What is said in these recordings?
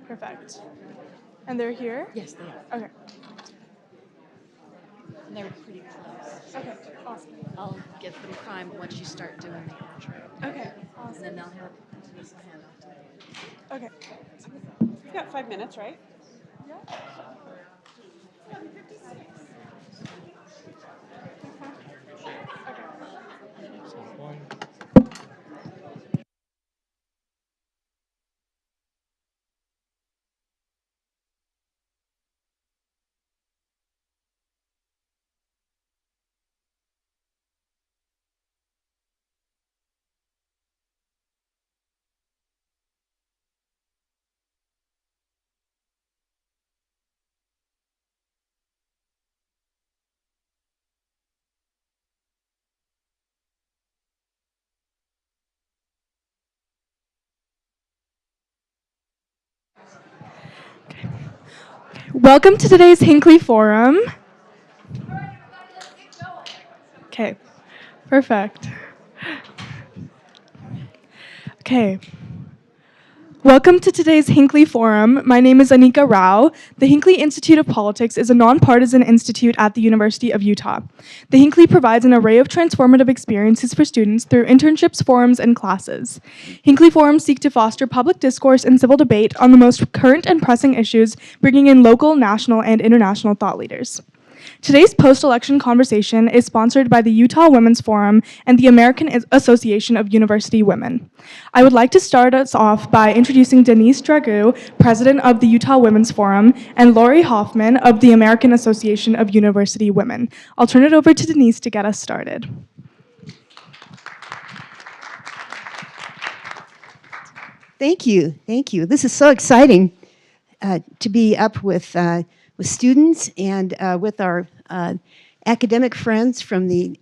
Perfect. And they're here? Yes, they are. Okay. And they're pretty close. Okay, awesome. I'll get them primed once you start doing the intro. Okay, And awesome. then they'll have Denise will hand off to you. Okay. You've got 5 minutes, right? Welcome to today's Hinckley Forum. Okay, perfect. Okay. Welcome to today's Hinckley Forum. My name is Anika Rao. The Hinckley Institute of Politics is a nonpartisan institute at the University of Utah. The Hinckley provides an array of transformative experiences for students through internships, forums, and classes. Hinckley Forums seek to foster public discourse and civil debate on the most current and pressing issues, bringing in local, national, and international thought leaders. Today's post-election conversation is sponsored by the Utah Women's Forum and the American Association of University Women. I would like to start us off by introducing Denise Dragoo, president of the Utah Women's Forum, and Lori Hoffman of the American Association of University Women. I'll turn it over to Denise to get us started. Thank you. Thank you. This is so exciting to be up with students and with our academic friends from the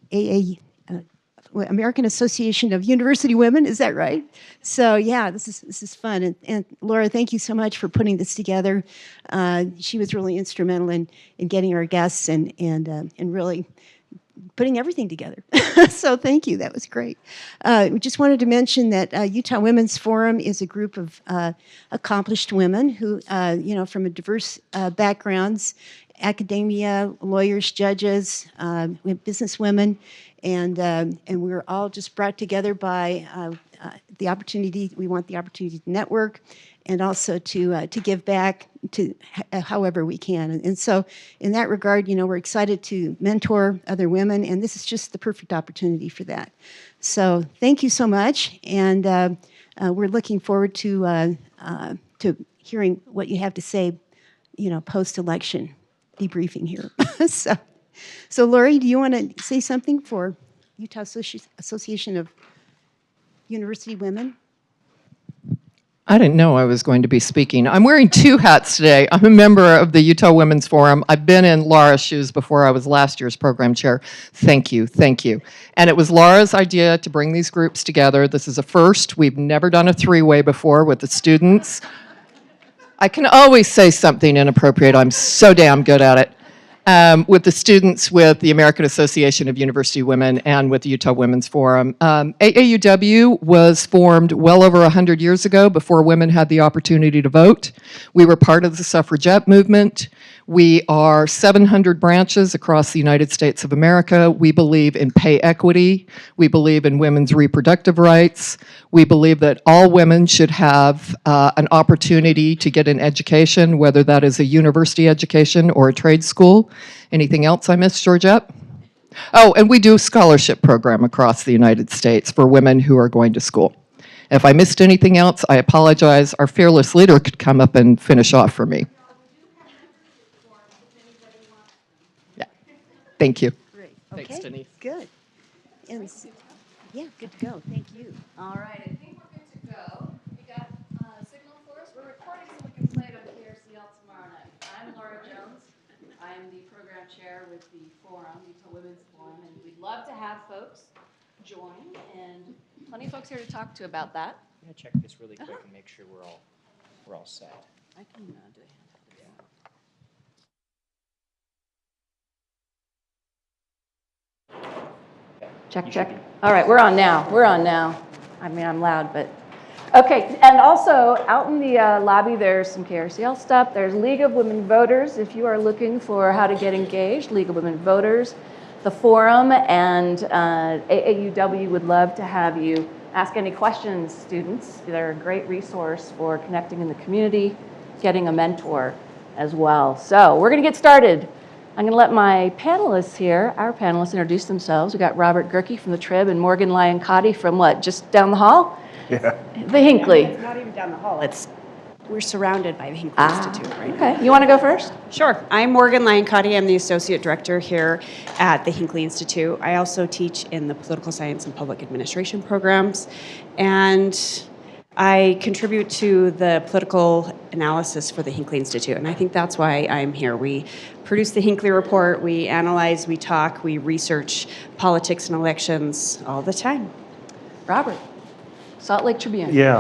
American Association of University Women. Is that right? So yeah, this is fun. And Laura, thank you so much for putting this together. She was really instrumental in getting our guests and really putting everything together. So thank you. That was great. We just wanted to mention that Utah Women's Forum is a group of accomplished women who, from a diverse backgrounds, academia, lawyers, judges, we have business women, and we're all just brought together by the opportunity. We want the opportunity to network and also to give back to however we can. And so in that regard, we're excited to mentor other women, and this is just the perfect opportunity for that. So thank you so much, and we're looking forward to hearing what you have to say, post-election debriefing here. So Lori, do you want to say something for Utah Association of University Women? I didn't know I was going to be speaking. I'm wearing 2 hats today. I'm a member of the Utah Women's Forum. I've been in Laura's shoes before. I was last year's program chair. Thank you, thank you. And it was Laura's idea to bring these groups together. This is a first. We've never done a 3-way before with the students. I can always say something inappropriate. I'm so damn good at it. With the students with the American Association of University Women and with the Utah Women's Forum. AAUW was formed well over 100 years ago before women had the opportunity to vote. We were part of the suffragette movement. We are 700 branches across the United States of America. We believe in pay equity. We believe in women's reproductive rights. We believe that all women should have an opportunity to get an education, whether that is a university education or a trade school. Anything else I missed, Georgette? Oh, and we do a scholarship program across the United States for women who are going to school. If I missed anything else, I apologize. Our fearless leader could come up and finish off for me. Yeah, thank you. Great. Thanks, Okay, Denise. good. And, yeah, good to go. Thank you. All right, I think we're good to go. You got a signal for us? We're recording so we can play it on KRCL tomorrow night. I'm Laura Jones. I'm the program chair with the forum, Utah Women's Forum, and we'd love to have folks join, and plenty of folks here to talk to about that. I'm gonna check this really quick and make sure we're all set. I can do a handout. Check, check. All right, we're on now. We're on now. I mean, I'm loud, but Okay, and also out in the lobby, there's some KRCL stuff. There's League of Women Voters. If you are looking for how to get engaged, League of Women Voters, the forum, and AAUW would love to have you ask any questions, students. They're a great resource for connecting in the community, getting a mentor as well. So we're going to get started. I'm going to let my panelists here, our panelists, introduce themselves. We've got Robert Gerke from the Trib and Morgan Lyon-Cotti from what, just down the hall? Yeah. The Hinckley. It's not even down the hall. We're surrounded by the Hinckley Institute right now. Okay, you want to go first? Sure. I'm Morgan Lyon-Cotti. I'm the associate director here at the Hinckley Institute. I also teach in the political science and public administration programs, and I contribute to the political analysis for the Hinckley Institute, and I think that's why I'm here. We produce the Hinckley Report, we analyze, we talk, we research politics and elections all the time. Robert, Salt Lake Tribune. Yeah,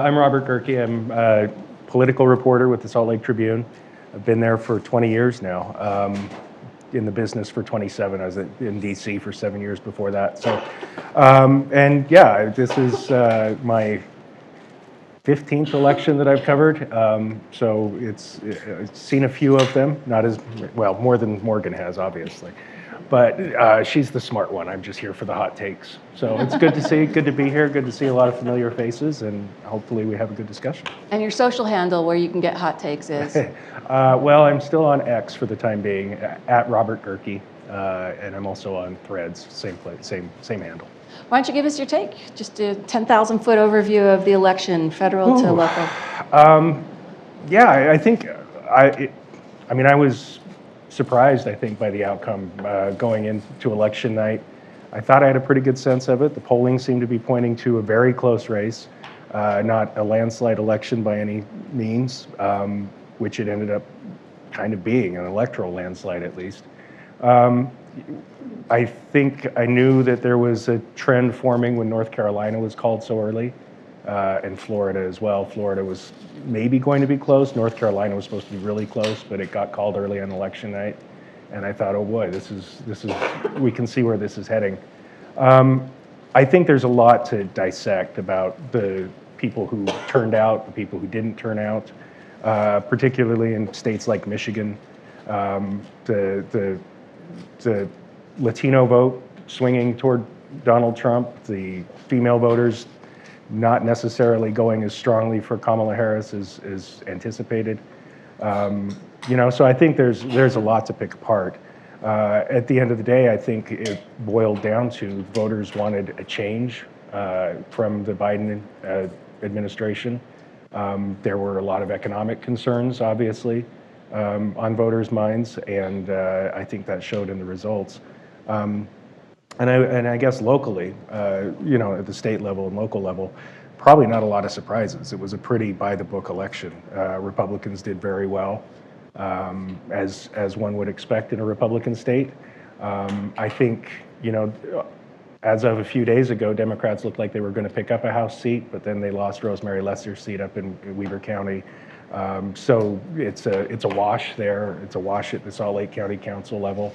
I'm Robert Gerke. I'm a political reporter with the Salt Lake Tribune. I've been there for 20 years now. In the business for 27. I was in DC for 7 years before that. So, and yeah, this is my 15th election that I've covered. So I've seen a few of them, not as, well, more than Morgan has, obviously. But she's the smart one. I'm just here for the hot takes. So it's good to see, good to be here, good to see a lot of familiar faces, and hopefully we have a good discussion. And your social handle where you can get hot takes is? Well, I'm still on X for the time being, at Robert Gerke, and I'm also on Threads, same handle. Why don't you give us your take? Just a 10,000-foot overview of the election, federal to local. Yeah, I think, I mean, I was surprised, I think, by the outcome going into election night. I thought I had a pretty good sense of it. The polling seemed to be pointing to a very close race, not a landslide election by any means, which it ended up kind of being, an electoral landslide at least. I think I knew that there was a trend forming when North Carolina was called so early, and Florida as well. Florida was maybe going to be close. North Carolina was supposed to be really close, but it got called early on election night. And I thought, oh boy, this is we can see where this is heading. I think there's a lot to dissect about the people who turned out, the people who didn't turn out, particularly in states like Michigan. The Latino vote swinging toward Donald Trump, the female voters not necessarily going as strongly for Kamala Harris as anticipated. You know, so I think there's a lot to pick apart. At the end of the day, I think it boiled down to voters wanted a change from the Biden administration. There were a lot of economic concerns, obviously, on voters' minds, and I think that showed in the results. And I guess locally, you know, at the state level and local level, probably not a lot of surprises. It was a pretty by-the-book election. Republicans did very well, as one would expect in a Republican state. I think, you know, as of a few days ago, Democrats looked like they were going to pick up a House seat, but then they lost Rosemary Lesser's seat up in Weber County. So it's a wash there. It's a wash at the Salt Lake County Council level,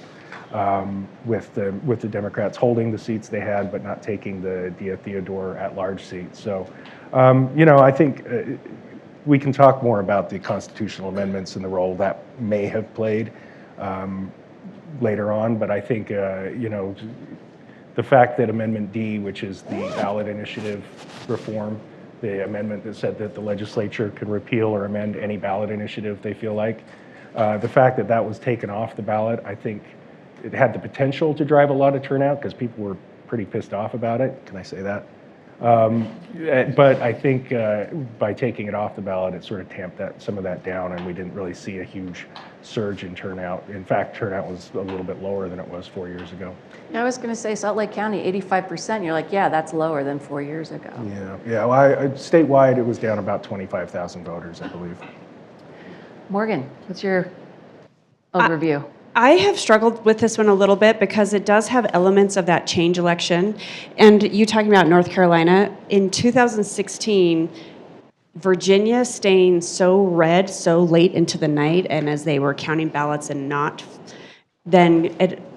with the Democrats holding the seats they had, but not taking the Dia Theodore at-large seat. So, you know, I think we can talk more about the constitutional amendments and the role that may have played later on. But I think, you know, the fact that Amendment D, which is the ballot initiative reform, the amendment that said that the legislature can repeal or amend any ballot initiative they feel like, the fact that that was taken off the ballot, I think it had the potential to drive a lot of turnout because people were pretty pissed off about it. Can I say that? But I think by taking it off the ballot, it sort of tamped some of that down, and we didn't really see a huge surge in turnout. In fact, turnout was a little bit lower than it was 4 years ago. I was going to say Salt Lake County, 85%. You're like, yeah, that's lower than 4 years ago. Yeah. Well, statewide, it was down about 25,000 voters, I believe. Morgan, what's your overview? I have struggled with this one a little bit because it does have elements of that change election. And you talking about North Carolina, in 2016, Virginia staying so red so late into the night, and as they were counting ballots and not, then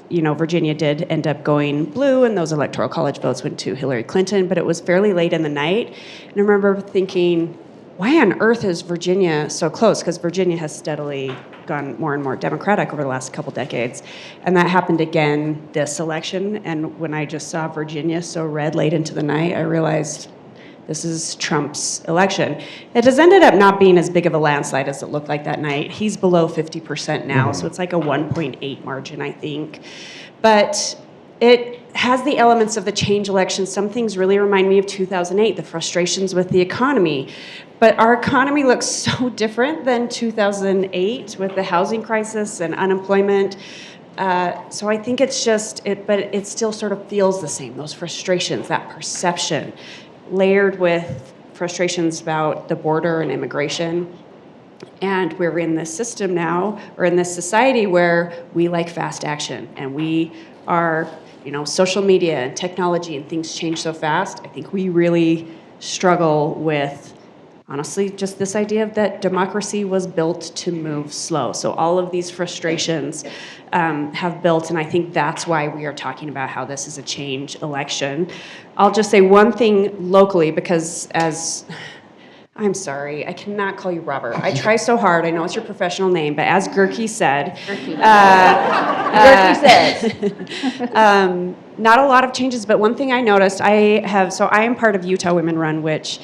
Virginia did end up going blue, and those electoral college votes went to Hillary Clinton, but it was fairly late in the night. And I remember thinking, why on earth is Virginia so close? Because Virginia has steadily gone more and more Democratic over the last couple decades. And that happened again this election. And when I just saw Virginia so red late into the night, I realized this is Trump's election. It has ended up not being as big of a landslide as it looked like that night. He's below 50% now, so it's like a 1.8 margin, I think. But it has the elements of the change election. Some things really remind me of 2008, the frustrations with the economy. But our economy looks so different than 2008 with the housing crisis and unemployment. So I think it's just, but it still sort of feels the same, those frustrations, that perception, layered with frustrations about the border and immigration. And we're in this system now, or in this society where we like fast action, and we are, social media and technology and things change so fast. I think we really struggle with, honestly, just this idea that democracy was built to move slow. So all of these frustrations have built, and I think that's why we are talking about how this is a change election. I'll just say one thing locally, because I'm sorry, I cannot call you Robert. I try so hard. I know it's your professional name, but as Gerke said, not a lot of changes, but one thing I noticed, I am part of Utah Women Run, which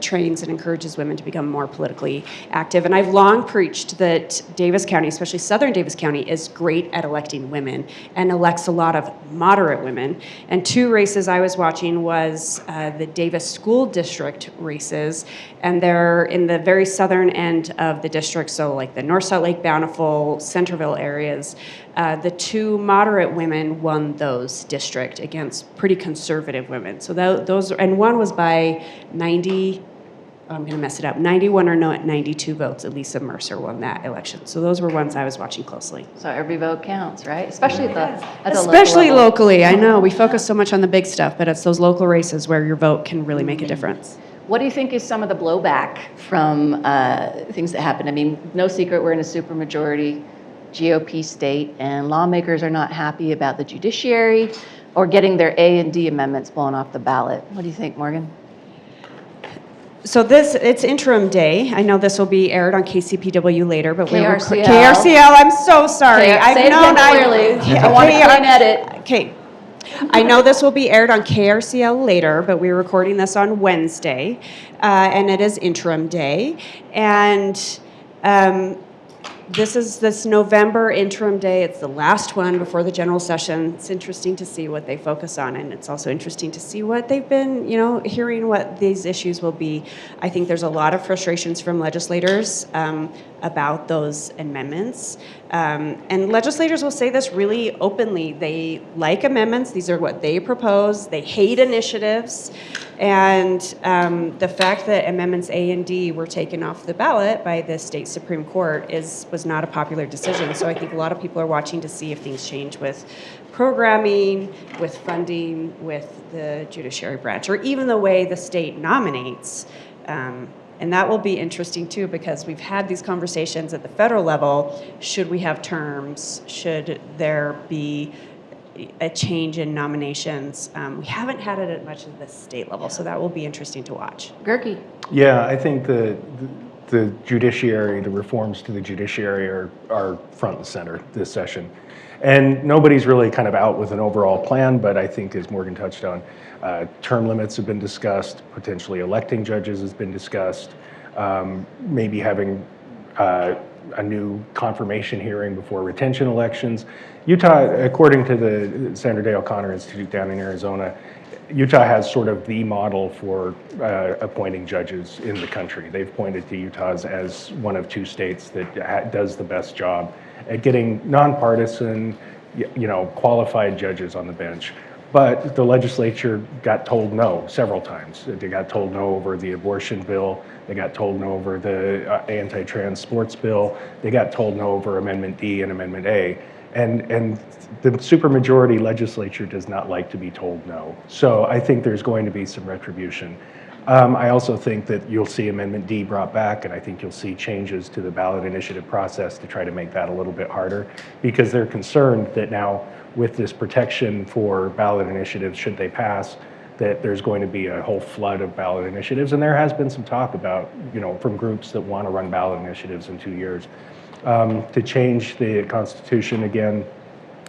trains and encourages women to become more politically active. And I've long preached that Davis County, especially southern Davis County, is great at electing women and elects a lot of moderate women. And two races I was watching was the Davis School District races, and they're in the very southern end of the district, so like the North Salt Lake, Bountiful, Centerville areas. The two moderate women won those districts against pretty conservative women. So those, and one was by 91 or 92 votes. Elisa Mercer won that election. So those were ones I was watching closely. So every vote counts, right? Especially at the Especially local level. locally. I know we focus so much on the big stuff, but it's those local races where your vote can really make a difference. What do you think is some of the blowback from things that happen? I mean, no secret we're in a supermajority GOP state, and lawmakers are not happy about the judiciary or getting their A and D amendments blown off the ballot. What do you think, Morgan? So it's interim day. I know this will be aired on KCPW later, but KRCL. KRCL, I'm so sorry. Say it again clearly. I want a clean edit. Okay. I know this will be aired on KRCL later, but we're recording this on Wednesday, and it is interim day. And this is this November interim day. It's the last one before the general session. It's interesting to see what they focus on, and it's also interesting to see what they've been, hearing what these issues will be. I think there's a lot of frustrations from legislators about those amendments. And legislators will say this really openly. They like amendments. These are what they propose. They hate initiatives. And the fact that amendments A and D were taken off the ballot by the state Supreme Court was not a popular decision. So I think a lot of people are watching to see if things change with programming, with funding, with the judiciary branch, or even the way the state nominates. And that will be interesting too, because we've had these conversations at the federal level. Should we have terms? Should there be a change in nominations? We haven't had it at much of the state level, so that will be interesting to watch. Gerke. Yeah, I think the judiciary, the reforms to the judiciary are front and center this session. And nobody's really kind of out with an overall plan, but I think, as Morgan touched on, term limits have been discussed, potentially electing judges has been discussed, maybe having a new confirmation hearing before retention elections. Utah, according to the Sandra Day O'Connor Institute down in Arizona, Utah has sort of the model for appointing judges in the country. They've pointed to Utah as one of two states that does the best job at getting nonpartisan, qualified judges on the bench. But the legislature got told no several times. They got told no over the abortion bill. They got told no over the anti-trans sports bill. They got told no over Amendment D and Amendment A. And the supermajority legislature does not like to be told no. So I think there's going to be some retribution. I also think that you'll see Amendment D brought back, and I think you'll see changes to the ballot initiative process to try to make that a little bit harder, because they're concerned that now with this protection for ballot initiatives, should they pass, that there's going to be a whole flood of ballot initiatives. And there has been some talk about, from groups that want to run ballot initiatives in 2 years. To change the Constitution again,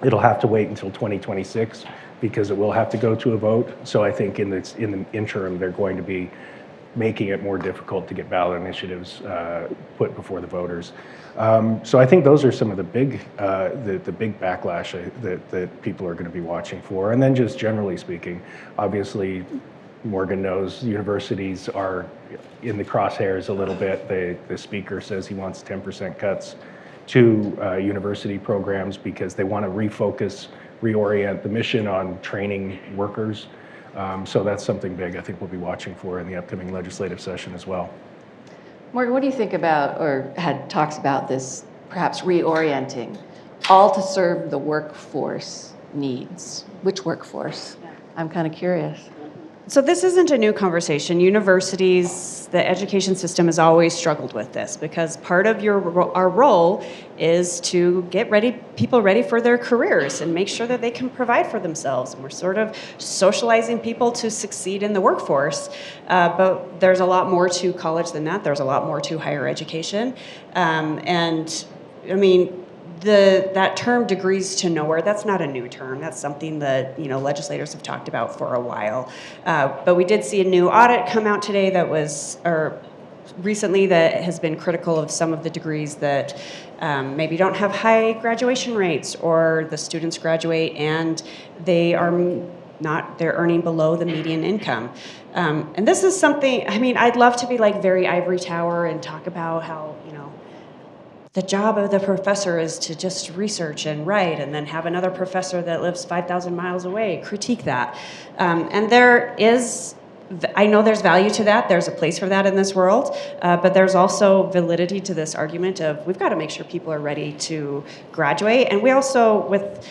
it'll have to wait until 2026 because it will have to go to a vote. So I think in the interim, they're going to be making it more difficult to get ballot initiatives put before the voters. So I think those are some of the big backlash that people are going to be watching for. And then just generally speaking, obviously, Morgan knows universities are in the crosshairs a little bit. The speaker says he wants 10% cuts to university programs because they want to refocus, reorient the mission on training workers. So that's something big I think we'll be watching for in the upcoming legislative session as well. Morgan, what do you think about, or had talks about this, perhaps reorienting, all to serve the workforce needs? Which workforce? I'm kind of curious. So this isn't a new conversation. Universities, the education system has always struggled with this because part of our role is to get people ready for their careers and make sure that they can provide for themselves. And we're sort of socializing people to succeed in the workforce. But there's a lot more to college than that. There's a lot more to higher education. And I mean, that term degrees to nowhere, that's not a new term. That's something that legislators have talked about for a while. But we did see a new audit come out today recently that has been critical of some of the degrees that maybe don't have high graduation rates, or the students graduate and they're earning below the median income. And this is something, I'd love to be like very ivory tower and talk about how, the job of the professor is to just research and write, and then have another professor that lives 5,000 miles away critique that. And I know there's value to that. There's a place for that in this world. But there's also validity to this argument of we've got to make sure people are ready to graduate. And we also, with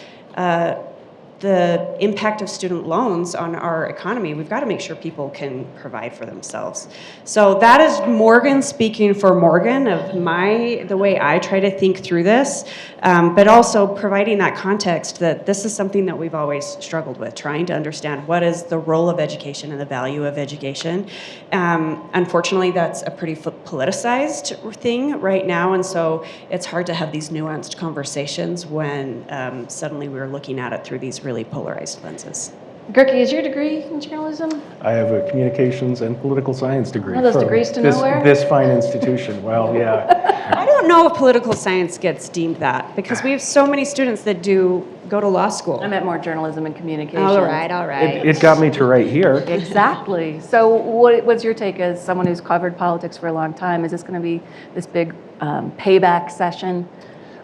the impact of student loans on our economy, we've got to make sure people can provide for themselves. So that is Morgan speaking for Morgan of the way I try to think through this, but also providing that context that this is something that we've always struggled with, trying to understand what is the role of education and the value of education. Unfortunately, that's a pretty politicized thing right now, and so it's hard to have these nuanced conversations when suddenly we're looking at it through these really polarized lenses. Gerke, is your degree in journalism? I have a communications and political science degree. One of those from degrees to nowhere? This fine institution. Well, yeah. I don't know if political science gets deemed that, because we have so many students that do go to law school. I meant more journalism and communication. All right. It got me to right here. Exactly. So what's your take as someone who's covered politics for a long time? Is this going to be this big payback session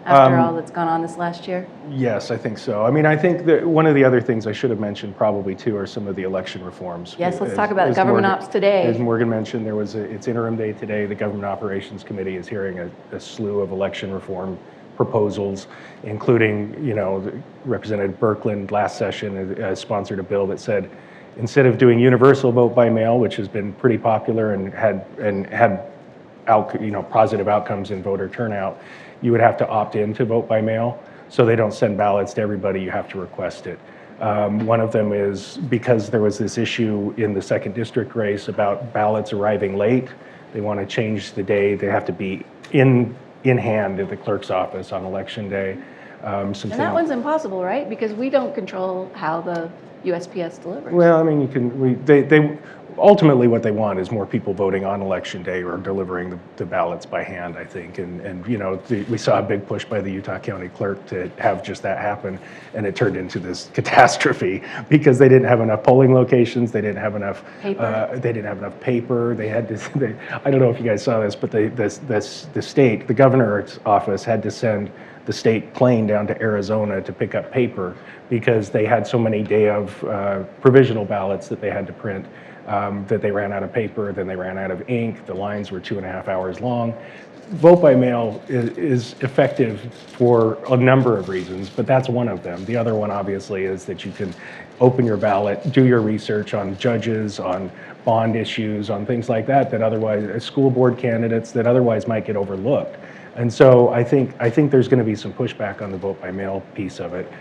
after all that's gone on this last year? Yes, I think so. I think that one of the other things I should have mentioned probably too are some of the election reforms. Yes, let's talk about government ops today. As Morgan mentioned, it's interim day today. The Government Operations Committee is hearing a slew of election reform proposals, including, Representative Birkeland last session sponsored a bill that said instead of doing universal vote by mail, which has been pretty popular and had positive outcomes in voter turnout, you would have to opt in to vote by mail. So they don't send ballots to everybody, you have to request it. One of them is because there was this issue in the 2nd District race about ballots arriving late. They want to change the day. They have to be in hand at the clerk's office on election day. And that one's impossible, right? Because we don't control how the USPS delivers. Well, they ultimately what they want is more people voting on election day or delivering the ballots by hand, I think. And we saw a big push by the Utah County Clerk to have just that happen, and it turned into this catastrophe because they didn't have enough polling locations. They didn't have enough paper. They didn't have enough paper. They had to. I don't know if you guys saw this, but the governor's office had to send the state plane down to Arizona to pick up paper because they had so many day of provisional ballots that they had to print. that they ran out of paper, then they ran out of ink, the lines were 2.5 hours long. Vote by mail is effective for a number of reasons, but that's one of them. The other one, obviously, is that you can open your ballot, do your research on judges, on bond issues, on things like that, that otherwise, school board candidates that otherwise might get overlooked. And so I think there's going to be some pushback on the vote by mail piece of it.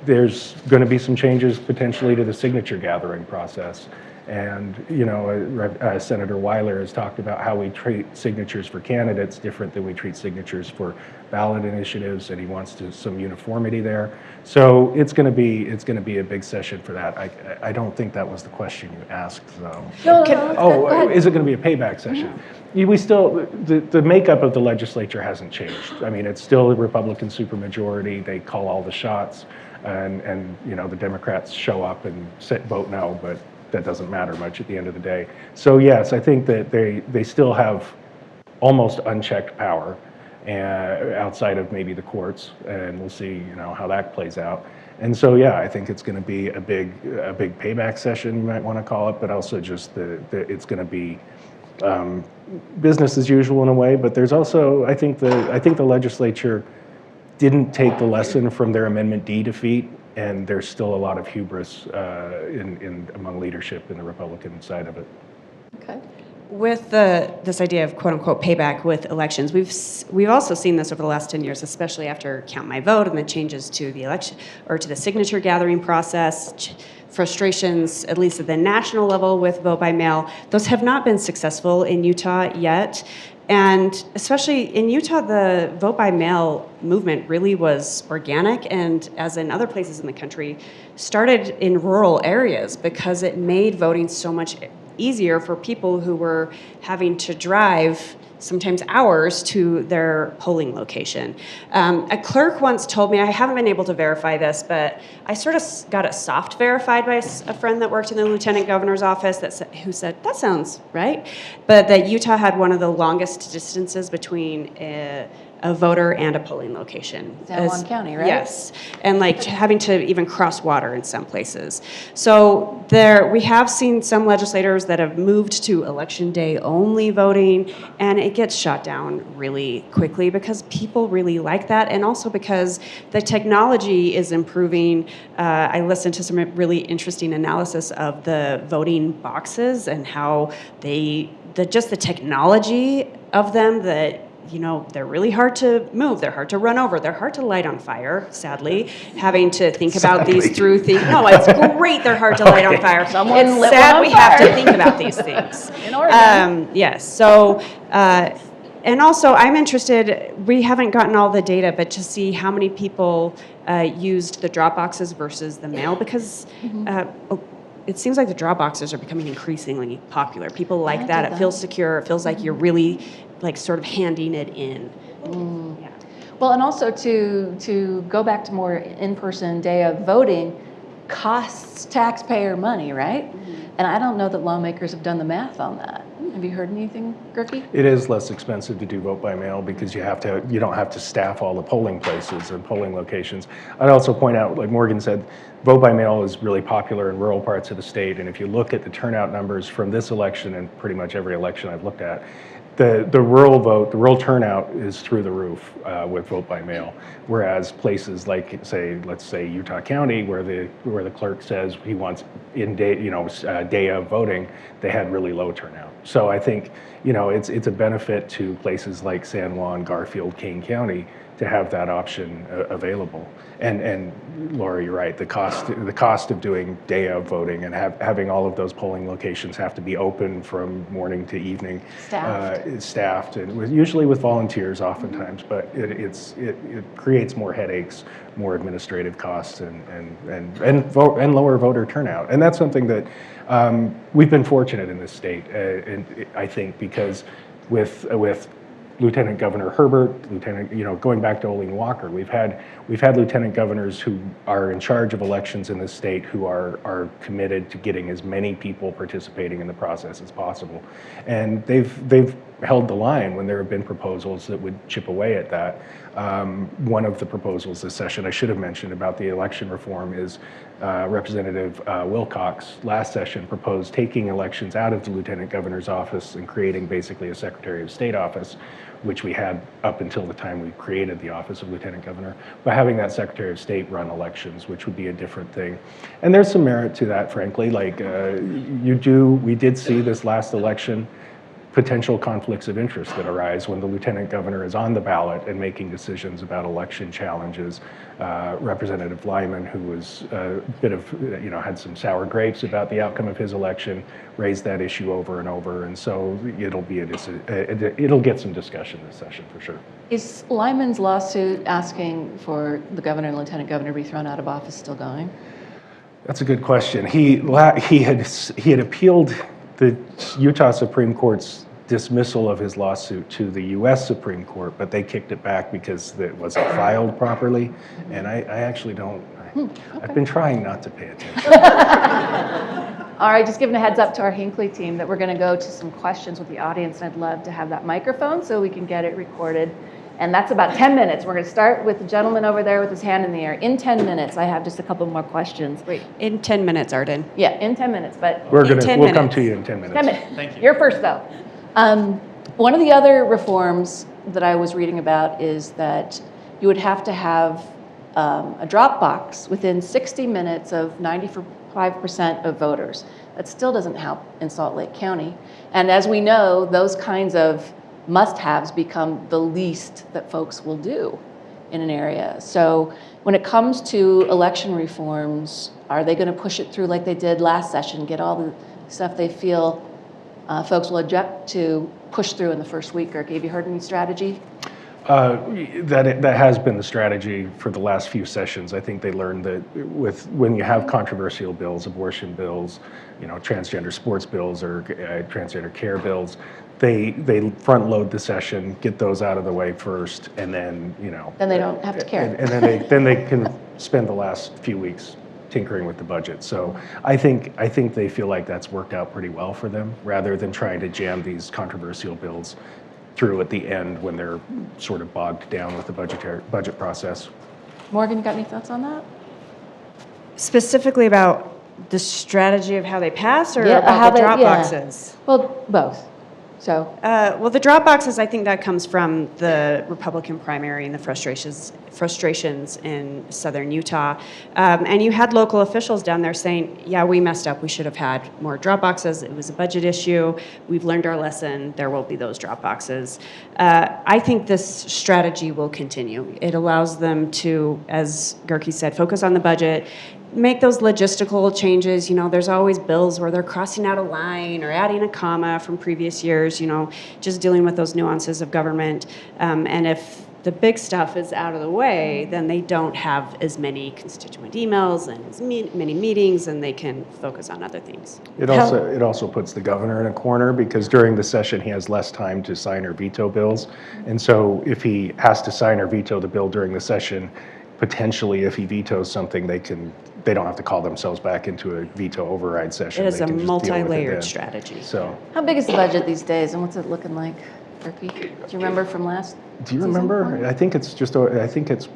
There's going to be some changes potentially to the signature gathering process. And, you know, Senator Weiler has talked about how we treat signatures for candidates different than we treat signatures for ballot initiatives, and he wants some uniformity there. So it's going to be a big session for that. I don't think that was the question you asked, though. No, Is it going to be a payback session? We still, the makeup of the legislature hasn't changed. I mean, it's still a Republican supermajority. They call all the shots, and you know, the Democrats show up and vote no, but that doesn't matter much at the end of the day. So yes, I think that they still have almost unchecked power outside of maybe the courts, and we'll see, you know, how that plays out. And so yeah, I think it's going to be a big payback session, you might want to call it, but also just it's going to be business as usual in a way. But there's also, I think the legislature didn't take the lesson from their Amendment D defeat, and there's still a lot of hubris among leadership in the Republican side of it. Okay. With this idea of quote unquote payback with elections, we've also seen this over the last 10 years, especially after Count My Vote and the changes to the election or to the signature gathering process. Frustrations, at least at the national level, with vote by mail, those have not been successful in Utah yet. And especially in Utah, the vote by mail movement really was organic, and as in other places in the country, started in rural areas because it made voting so much easier for people who were having to drive sometimes hours to their polling location. A clerk once told me, I haven't been able to verify this, but I sort of got it soft verified by a friend that worked in the lieutenant governor's office who said, that sounds right, but that Utah had one of the longest distances between a voter and a polling location. San Juan County, right? Yes, and like having to even cross water in some places. So we have seen some legislators that have moved to election day only voting, and it gets shot down really quickly because people really like that, and also because the technology is improving. I listened to some really interesting analysis of the voting boxes and how just the technology of them, that, you know, they're really hard to move, they're hard to run over, they're hard to light on fire, sadly, having to think about these through things. No, it's great they're hard to light on fire. Someone lit sad one on we have to fire. think about these things. In Oregon. Yes, so, and also I'm interested, we haven't gotten all the data, but to see how many people used the drop boxes versus the mail, because it seems like the drop boxes are becoming increasingly popular. People like that. It feels secure. It feels like you're really like sort of handing it in. Yeah. Well, and also to go back to more in-person day of voting costs taxpayer money, right? And I don't know that lawmakers have done the math on that. Have you heard anything, Gerke? It is less expensive to do vote by mail because you don't have to staff all the polling places and polling locations. I'd also point out, like Morgan said, vote by mail is really popular in rural parts of the state, and if you look at the turnout numbers from this election and pretty much every election I've looked at, the rural vote, the rural turnout is through the roof with vote by mail. Whereas places like, let's say Utah County, where the clerk says he wants day of voting, they had really low turnout. So I think, you know, it's a benefit to places like San Juan, Garfield, Kane County to have that option available. And Laura, you're right. The cost of doing day of voting and having all of those polling locations have to be open from morning to evening, staffed, and usually with volunteers, oftentimes. But it creates more headaches, more administrative costs, and lower voter turnout. And that's something that we've been fortunate in this state, and I think because with Lieutenant Governor Herbert, going back to Olene Walker, we've had lieutenant governors who are in charge of elections in this state who are committed to getting as many people participating in the process as possible, and they've held the line when there have been proposals that would chip away at that. One of the proposals this session I should have mentioned about the election reform is Representative Wilcox last session proposed taking elections out of the Lieutenant Governor's office and creating basically a Secretary of State office, which we had up until the time we created the office of Lieutenant Governor, by having that Secretary of State run elections, which would be a different thing. And there's some merit to that, frankly. Like we did see this last election, potential conflicts of interest that arise when the Lieutenant Governor is on the ballot and making decisions about election challenges. Representative Lyman, who was a bit of, had some sour grapes about the outcome of his election, raised that issue over and over, and so it'll get some discussion this session for sure. Is Lyman's lawsuit asking for the governor and lieutenant governor to be thrown out of office still going? That's a good question. He had appealed the Utah Supreme Court's dismissal of his lawsuit to the U.S. Supreme Court, but they kicked it back because it wasn't filed properly. And I actually don't. I've been trying not to pay attention. All right, just giving a heads up to our Hinckley team that we're going to go to some questions with the audience, and I'd love to have that microphone so we can get it recorded. And that's about 10 minutes. We're going to start with the gentleman over there with his hand in the air. In 10 minutes, I have just a couple more questions. Wait, in 10 minutes, Arden. Yeah, in 10 minutes, but We'll 10 come minutes. to you in 10 minutes. 10 minutes. Thank you. You're first, though. One of the other reforms that I was reading about is that you would have to have a drop box within 60 minutes of 95% of voters. That still doesn't help in Salt Lake County. And as we know, those kinds of must-haves become the least that folks will do in an area. So when it comes to election reforms, are they going to push it through like they did last session, get all the stuff they feel folks will object to push through in the first week? Or have you heard any strategy? That has been the strategy for the last few sessions. I think they learned that when you have controversial bills, abortion bills, transgender sports bills or transgender care bills, they front load the session, get those out of the way first, and then Then they don't have to care. and then they can spend the last few weeks tinkering with the budget. So I think they feel like that's worked out pretty well for them, rather than trying to jam these controversial bills through at the end when they're sort of bogged down with the budget process. Morgan, you got any thoughts on that? Specifically about the strategy of how they pass, or Yeah, about how the they- drop yeah. boxes? Well, both. So Well, the drop boxes, I think that comes from the Republican primary and the frustrations in southern Utah. And you had local officials down there saying, yeah, we messed up. We should have had more drop boxes. It was a budget issue. We've learned our lesson. There will be those drop boxes. I think this strategy will continue. It allows them to, as Gerke said, focus on the budget, make those logistical changes. There's always bills where they're crossing out a line or adding a comma from previous years, just dealing with those nuances of government. And if the big stuff is out of the way, then they don't have as many constituent emails and as many meetings, and they can focus on other things. It also puts the governor in a corner, because during the session he has less time to sign or veto bills. And so if he has to sign or veto the bill during the session, potentially if he vetoes something, they don't have to call themselves back into a veto override session. It is They a can just deal with it multi-layered then. strategy. So, how big is the budget these days, and what's it looking like, Gerke? Do you remember from last? do you season? remember? I think it's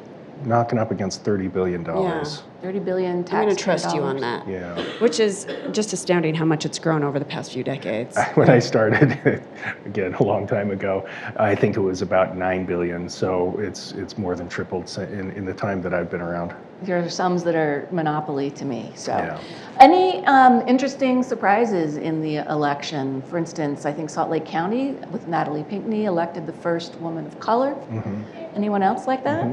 knocking up against $30 billion. Yeah. 30 billion tax. I'm going to trust you on that. Yeah. Which is just astounding how much it's grown over the past few decades. When I started, again, a long time ago, I think it was about $9 billion. So it's more than tripled in the time that I've been around. There are sums that are monopoly to me. So, Yeah. any interesting surprises in the election? For instance, I think Salt Lake County with Natalie Pinckney elected the first woman of color. Mm-hmm. Anyone else like that?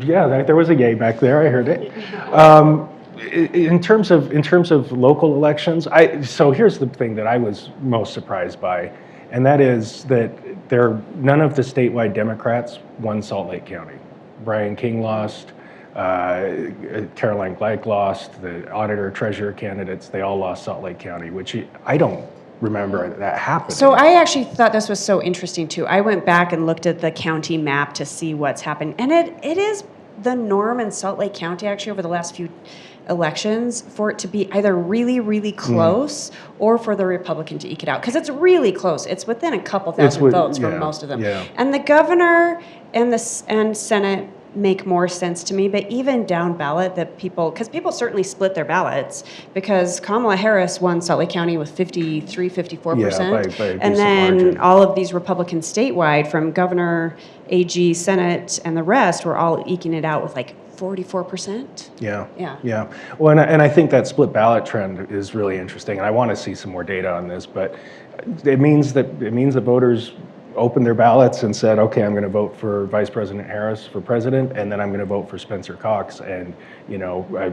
Yeah, there was a yay back there. I heard it. In terms of local elections, so here's the thing that I was most surprised by, and that is that none of the statewide Democrats won Salt Lake County. Brian King lost. Caroline Gleick lost. The auditor treasurer candidates, they all lost Salt Lake County, which I don't remember that happening. So I actually thought this was so interesting too. I went back and looked at the county map to see what's happened, and it is the norm in Salt Lake County actually over the last few elections for it to be either really, really close or for the Republican to eke it out. Because it's really close. It's within a couple thousand votes for most of them. yeah. And the governor and and Senate make more sense to me, but even down ballot because people certainly split their ballots, because Kamala Harris won Salt Lake County with 53, 54%. Yeah, by a decent and then margin. all of these Republicans statewide, from governor, AG, Senate, and the rest, were all eking it out with like 44%. Yeah. Yeah. Yeah. Well, and I think that split ballot trend is really interesting, and I want to see some more data on this. But it means that voters opened their ballots and said, okay, I'm going to vote for Vice President Harris for president, and then I'm going to vote for Spencer Cox and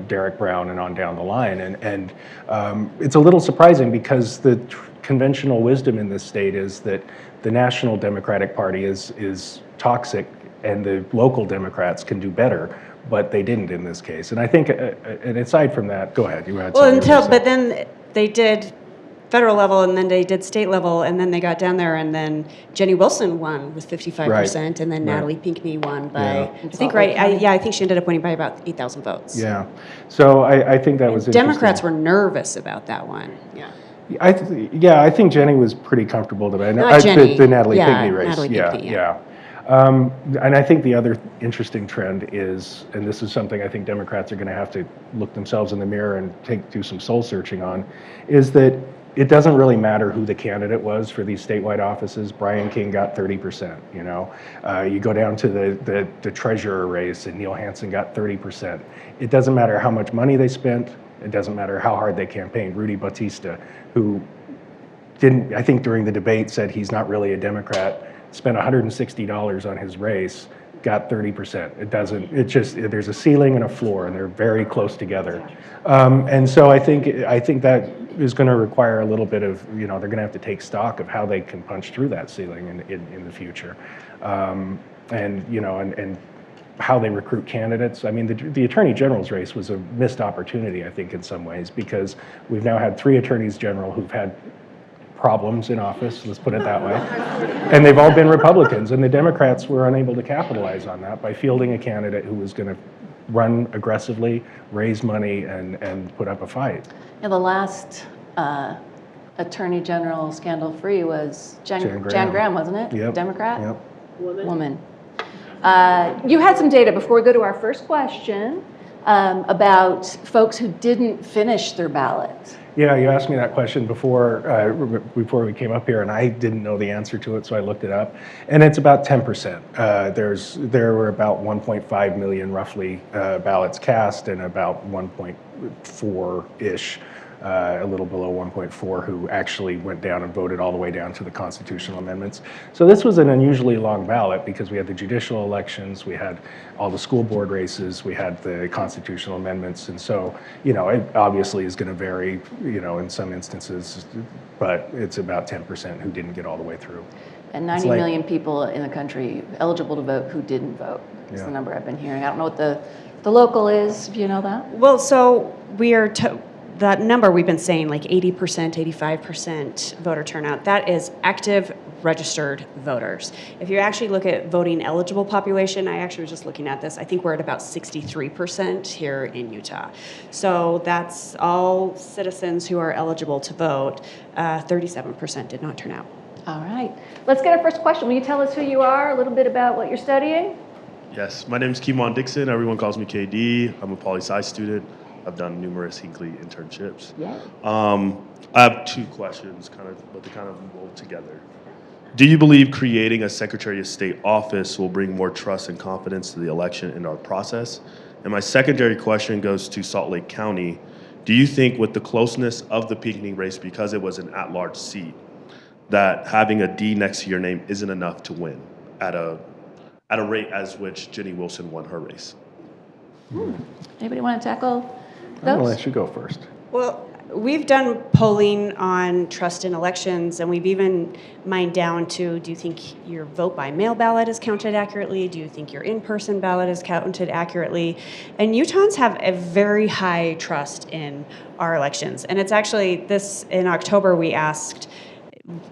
Derek Brown and on down the line. And it's a little surprising, because the conventional wisdom in this state is that the National Democratic Party is toxic and the local Democrats can do better. But they didn't in this case. And I think, and aside from that, go ahead. You had Well, something you were gonna but say. then they did federal level, and then they did state level, and then they got down there, and then Jenny Wilson won with 55%, Right. and then Right. Natalie Pinckney won by, Yeah. I think, right, I think she ended up winning by about 8,000 votes. Yeah. So I think that was interesting. Democrats were nervous about that one. Yeah. I think Jenny was pretty comfortable today. Not Jenny. The Natalie Yeah, Pinckney race. Natalie Pinckney, yeah. And I think the other interesting trend is, and this is something I think Democrats are going to have to look themselves in the mirror and do some soul searching on, is that it doesn't really matter who the candidate was for these statewide offices. Brian King got 30%. You go down to the treasurer race, and Neil Hansen got 30%. It doesn't matter how much money they spent. It doesn't matter how hard they campaigned. Rudy Bautista, who I think during the debate said he's not really a Democrat, spent $160 on his race, got 30%. There's a ceiling and a floor, and they're very close together. And so I think that is going to require a little bit of, they're going to have to take stock of how they can punch through that ceiling in the future. And how they recruit candidates. I mean, the Attorney General's race was a missed opportunity, I think, in some ways, because we've now had 3 attorneys general who've had problems in office, let's put it that way. And they've all been Republicans, and the Democrats were unable to capitalize on that by fielding a candidate who was going to run aggressively, raise money, and put up a fight. Yeah, the last Attorney General scandal-free was Jan Graham, wasn't it? Yep. Democrat? Yep. Woman. You had some data before we go to our first question about folks who didn't finish their ballots. Yeah, you asked me that question before we came up here, and I didn't know the answer to it, so I looked it up. And it's about 10%. There were about 1.5 million, roughly, ballots cast, and about 1.4-ish, a little below 1.4, who actually went down and voted all the way down to the constitutional amendments. So this was an unusually long ballot, because we had the judicial elections, we had all the school board races, we had the constitutional amendments, and so, it obviously is going to vary, in some instances, but it's about 10% who didn't get all the way through. And 90 million people in the country eligible to vote who didn't vote is the number I've been hearing. I don't know what the local is, if you know that. Well, so we are that number we've been saying, like 80%, 85% voter turnout, that is active registered voters. If you actually look at voting eligible population, I actually was just looking at this, I think we're at about 63% here in Utah. So that's all citizens who are eligible to vote. 37% did not turn out. All right. Let's get our first question. Will you tell us who you are, a little bit about what you're studying? Yes, my name is Kimon Dixon. Everyone calls me KD. I'm a poli-sci student. I've done numerous Hinckley internships. Yeah. I have 2 questions, but they kind of roll together. Do you believe creating a Secretary of State office will bring more trust and confidence to the election and our process? And my secondary question goes to Salt Lake County. Do you think, with the closeness of the Pinckney race, because it was an at-large seat, that having a D next to your name isn't enough to win at a rate as which Jenny Wilson won her race? Anybody want to tackle I'm going to those? let you go first. Well, we've done polling on trust in elections, and we've even mined down to, do you think your vote by mail ballot is counted accurately? Do you think your in-person ballot is counted accurately? And Utahns have a very high trust in our elections. And it's actually in October, we asked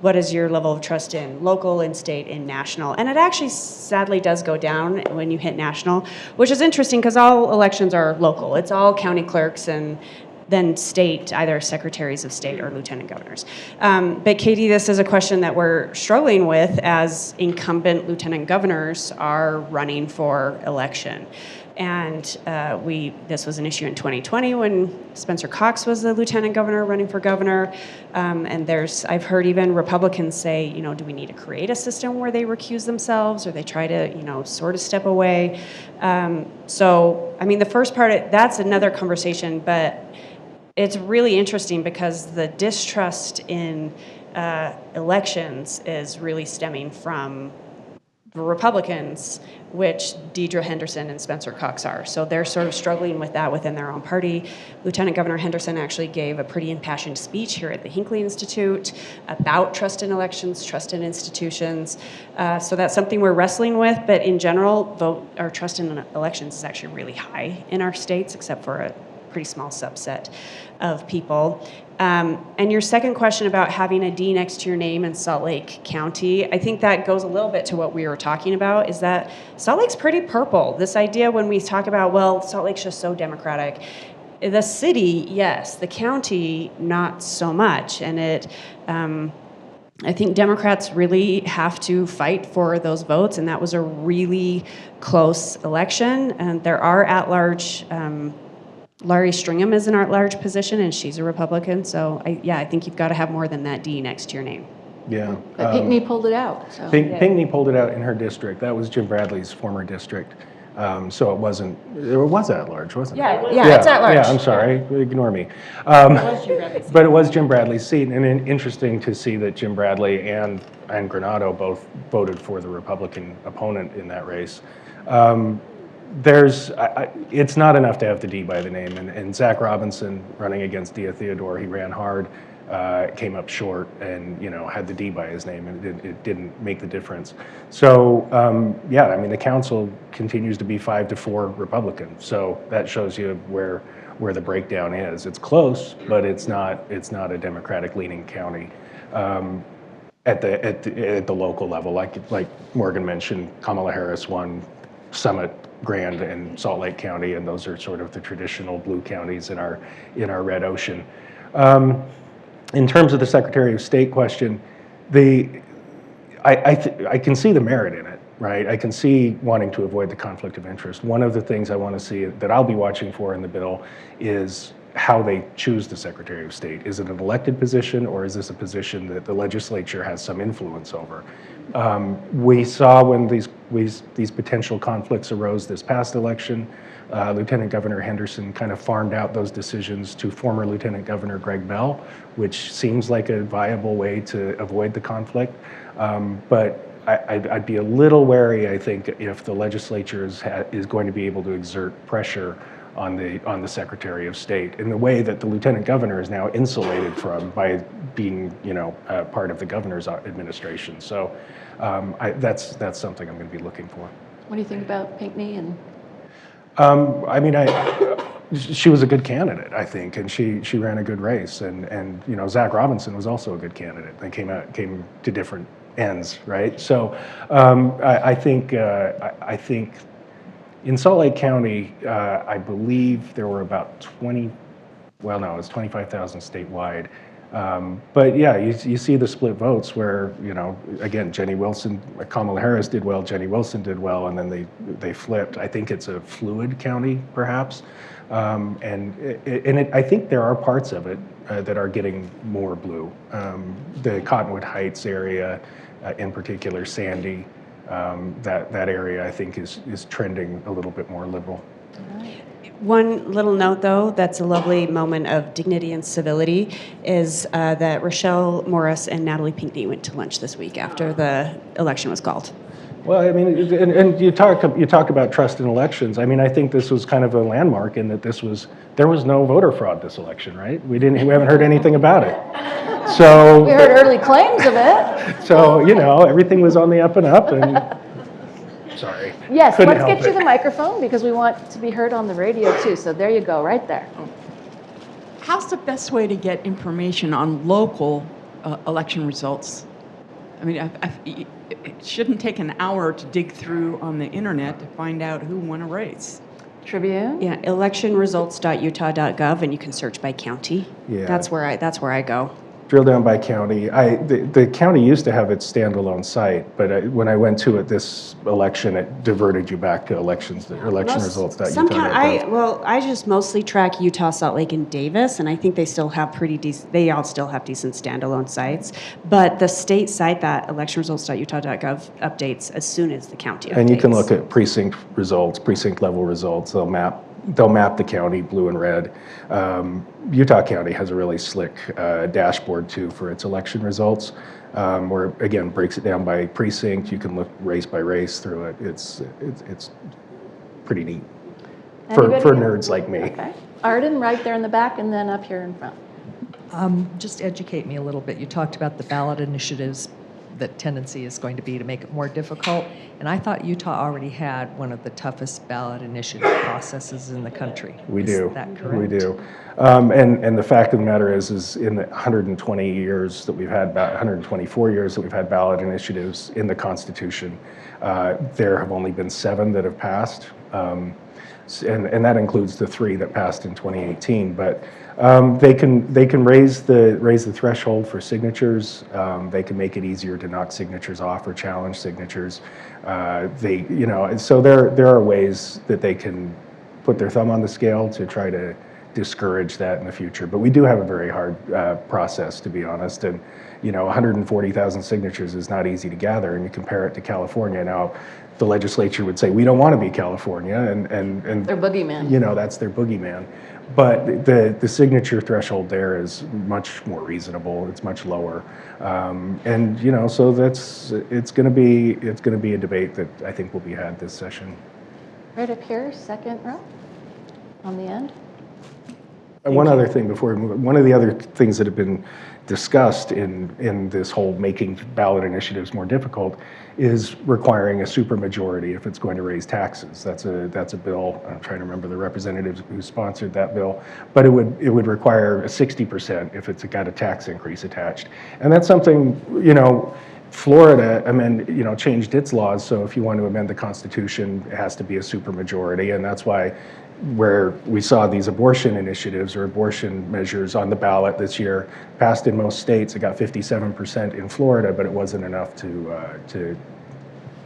what is your level of trust in local, in state, in national? And it actually sadly does go down when you hit national, which is interesting because all elections are local. It's all county clerks and then state, either secretaries of state or lieutenant governors. But Katie, this is a question that we're struggling with as incumbent lieutenant governors are running for election. And this was an issue in 2020 when Spencer Cox was the lieutenant governor running for governor. And I've heard even Republicans say, do we need to create a system where they recuse themselves or they try to, sort of step away? The first part, that's another conversation, but it's really interesting because the distrust in elections is really stemming from the Republicans, which Deidre Henderson and Spencer Cox are. So they're sort of struggling with that within their own party. Lieutenant Governor Henderson actually gave a pretty impassioned speech here at the Hinckley Institute about trust in elections, trust in institutions. So that's something we're wrestling with, but in general, trust in elections is actually really high in our states, except for a pretty small subset of people. And your second question about having a D next to your name in Salt Lake County, I think that goes a little bit to what we were talking about, is that Salt Lake's pretty purple. This idea when we talk about, well, Salt Lake's just so Democratic. The city, yes. The county, not so much. And I think Democrats really have to fight for those votes, and that was a really close election. And there are at-large Laurie Stringham is an at-large position, and she's a Republican. So, I think you've got to have more than that D next to your name. Yeah. But Pinckney pulled it out. So. Pinckney pulled it out in her district. That was Jim Bradley's former district. So it was at large, wasn't it? Yeah, it's at large. Yeah, I'm sorry. Ignore me. But it was Jim Bradley's seat, and interesting to see that Jim Bradley and Granado both voted for the Republican opponent in that race. It's not enough to have the D by the name, and Zach Robinson running against Dia Theodore, he ran hard, came up short, and had the D by his name, and it didn't make the difference. So the council continues to be 5-4 Republican. So that shows you where the breakdown is. It's close, but it's not a Democratic-leaning county. At the local level, like Morgan mentioned, Kamala Harris won Summit, Grand, and Salt Lake County, and those are sort of the traditional blue counties in our red ocean. In terms of the Secretary of State question, I can see the merit in it, right? I can see wanting to avoid the conflict of interest. One of the things I want to see that I'll be watching for in the bill is how they choose the Secretary of State. Is it an elected position, or is this a position that the legislature has some influence over? We saw when these potential conflicts arose this past election, Lieutenant Governor Henderson kind of farmed out those decisions to former Lieutenant Governor Greg Bell, which seems like a viable way to avoid the conflict. But I'd be a little wary, I think, if the legislature is going to be able to exert pressure on the Secretary of State in the way that the Lieutenant Governor is now insulated from by being, part of the governor's administration. So that's something I'm going to be looking for. What do you think about Pinckney? And she was a good candidate, I think, and she ran a good race, and Zach Robinson was also a good candidate. They came to different ends, right? So I think in Salt Lake County, I believe there were about 25,000 statewide. But yeah, you see the split votes where, again, Jenny Wilson, Kamala Harris did well, Jenny Wilson did well, and then they flipped. I think it's a fluid county, perhaps. I think there are parts of it that are getting more blue. The Cottonwood Heights area, in particular, Sandy, that area I think is trending a little bit more liberal. One little note, though, that's a lovely moment of dignity and civility, is that Rochelle Morris and Natalie Pinckney went to lunch this week after the election was called. Well, and you talk about trust in elections. I think this was kind of a landmark in that there was no voter fraud this election, right? We haven't heard anything about it. So we heard early claims of it. So everything was on the up and up, and sorry. Yes, Couldn't let's help get you it. the microphone because we want to be heard on the radio too. So there you go, right there. How's the best way to get information on local election results. I mean, it shouldn't take an hour to dig through on the internet to find out who won a race. Tribune? Yeah, electionresults.utah.gov, and you can search by county. Yeah. That's where I go. Drill down by county. The county used to have its standalone site, but when I went to it this election, it diverted you back to electionresults.utah.gov. I just mostly track Utah, Salt Lake, and Davis, and I think they still have they all still have decent standalone sites. But the state site, that electionresults.utah.gov, updates as soon as the county updates. And you can look at precinct results, precinct level results. They'll map the county blue and red. Utah County has a really slick dashboard too for its election results, where again breaks it down by precinct. You can look race by race through it. It's pretty neat for nerds like me. Okay. Arden, right there in the back, and then up here in front. Just educate me a little bit. You talked about the ballot initiatives. The tendency is going to be to make it more difficult. And I thought Utah already had one of the toughest ballot initiative processes in the country. Is that correct? We do. And the fact of the matter is in the 120 years that we've had, 124 years that we've had ballot initiatives in the Constitution, there have only been 7 that have passed. And that includes the 3 that passed in 2018. But they can raise the threshold for signatures. They can make it easier to knock signatures off or challenge signatures. So there are ways that they can put their thumb on the scale to try to discourage that in the future. But we do have a very hard process, to be honest. And 140,000 signatures is not easy to gather. And you compare it to California now. The legislature would say we don't want to be California, and Their boogeyman. That's their boogeyman. But the signature threshold there is much more reasonable. It's much lower, so it's going to be a debate that I think will be had this session. Right up here, second row, on the end. And one other thing before we move, one of the other things that have been discussed in this whole making ballot initiatives more difficult is requiring a supermajority if it's going to raise taxes. That's a bill. I'm trying to remember the representatives who sponsored that bill, but it would require a 60% if it's got a tax increase attached. And that's something, Florida changed its laws, so if you want to amend the Constitution, it has to be a supermajority, and that's why where we saw these abortion initiatives or abortion measures on the ballot this year passed in most states. It got 57% in Florida, but it wasn't enough to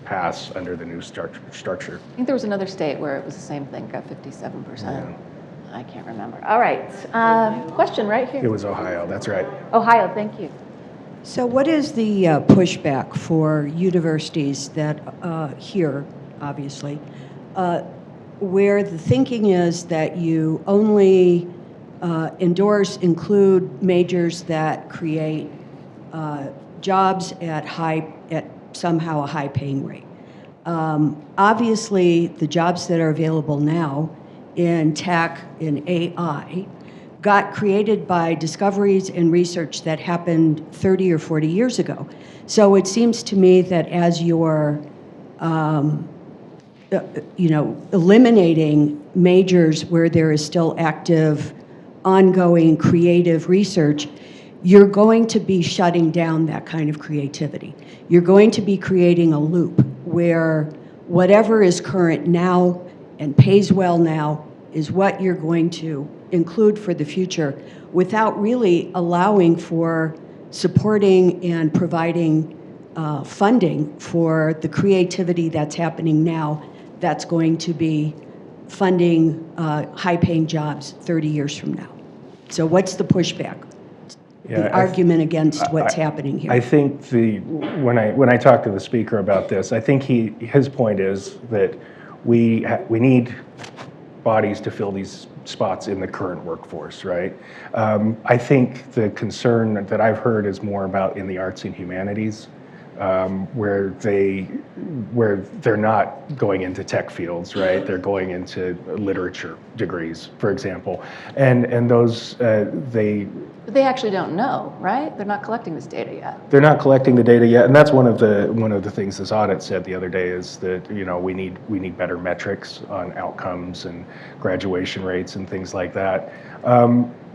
pass under the new structure. I think there was another state where it was the same thing, got 57%. Yeah. I can't remember. All right, question right here. It was Ohio, that's right. Ohio, thank you. So what is the pushback for universities that here, obviously, where the thinking is that you only include majors that create jobs at somehow a high paying rate. Obviously, the jobs that are available now in tech, in AI, got created by discoveries and research that happened 30 or 40 years ago. So it seems to me that as you're eliminating majors where there is still active, ongoing creative research, you're going to be shutting down that kind of creativity. You're going to be creating a loop where whatever is current now and pays well now is what you're going to include for the future without really allowing for supporting and providing funding for the creativity that's happening now that's going to be funding high-paying jobs 30 years from now. So what's the pushback? The argument against what's happening here? I think when I talk to the speaker about this, I think his point is that we need bodies to fill these spots in the current workforce, right? I think the concern that I've heard is more about in the arts and humanities. where they're not going into tech fields, right? They're going into literature degrees, for example, and those But they actually don't know, right? They're not collecting this data yet. they're not collecting the data yet, and that's one of the things this audit said the other day is that we need better metrics on outcomes and graduation rates and things like that.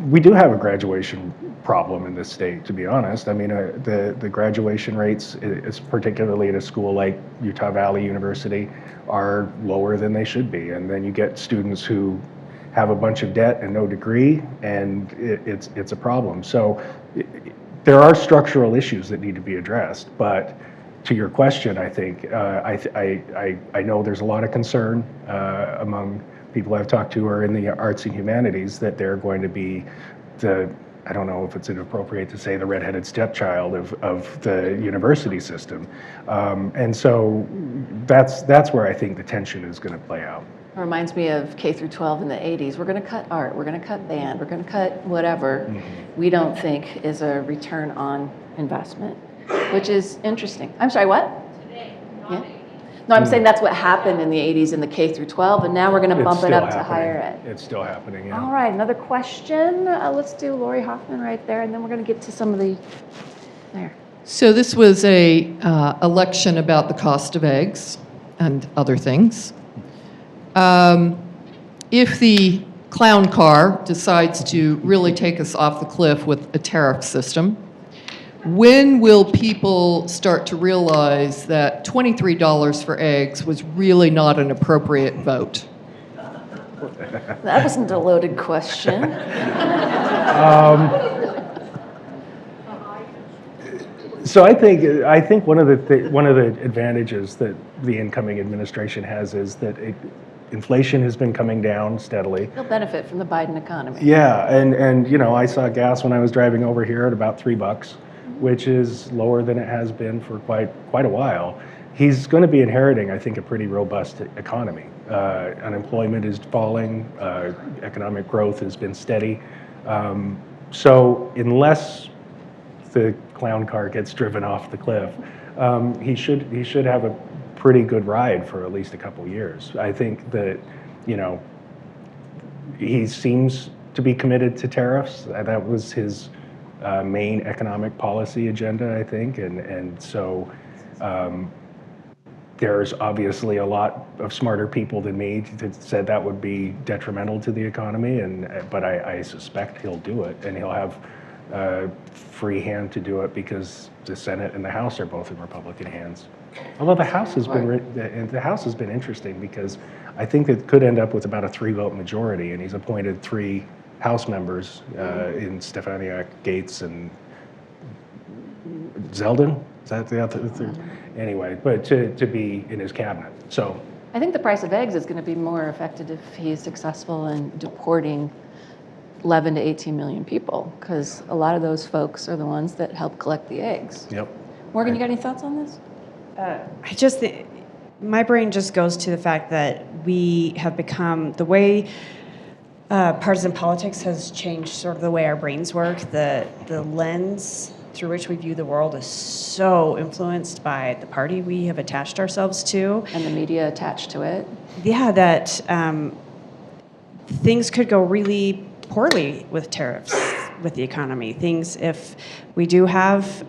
We do have a graduation problem in this state, to be honest. I mean, the graduation rates, is particularly at a school like Utah Valley University, are lower than they should be, and then you get students who have a bunch of debt and no degree, and it's a problem. So there are structural issues that need to be addressed, but to your question, I think I know there's a lot of concern among people I've talked to who are in the arts and humanities that they're going to be I don't know if it's inappropriate to say the redheaded stepchild of the university system. And so that's where I think the tension is going to play out. It reminds me of K through 12 in the 80s. We're going to cut art, we're going to cut band, we're going to cut whatever we don't think is a return on investment, which is interesting. I'm sorry, what? Today, yeah. No, I'm saying that's what happened in the 80s in the K through 12, and now we're going to bump it up to higher ed. It's still happening, yeah. All right, another question. Let's do Lori Hoffman right there, and then we're going to get to some of the, there. So this was a election about the cost of eggs and other things. If the clown car decides to really take us off the cliff with a tariff system, when will people start to realize that $23 for eggs was really not an appropriate vote? That wasn't a loaded question. So I think one of the advantages that the incoming administration has is that inflation has been coming down steadily. They'll benefit from the Biden economy. Yeah, and I saw gas when I was driving over here at about $3, which is lower than it has been for quite a while. He's going to be inheriting, I think, a pretty robust economy. Unemployment is falling. Economic growth has been steady. So unless the clown car gets driven off the cliff, he should have a pretty good ride for at least a couple years. I think that, he seems to be committed to tariffs. That was his main economic policy agenda, I think, and so there's obviously a lot of smarter people than me that said that would be detrimental to the economy, but I suspect he'll do it, and he'll have free hand to do it because the Senate and the House are both in Republican hands. Although the House has been interesting because I think it could end up with about a 3-vote majority, and he's appointed 3 House members in Stefaniak, Gates, and Zeldin. Is that the other? Anyway, but to be in his cabinet. So I think the price of eggs is going to be more affected if he's successful in deporting 11 to 18 million people, because a lot of those folks are the ones that help collect the eggs. Yep. Morgan, you got any thoughts on this? I just think my brain just goes to the fact that we have become the way partisan politics has changed sort of the way our brains work. The lens through which we view the world is so influenced by the party we have attached ourselves to. And the media attached to it. Yeah, that things could go really poorly with tariffs, with the economy. If we do have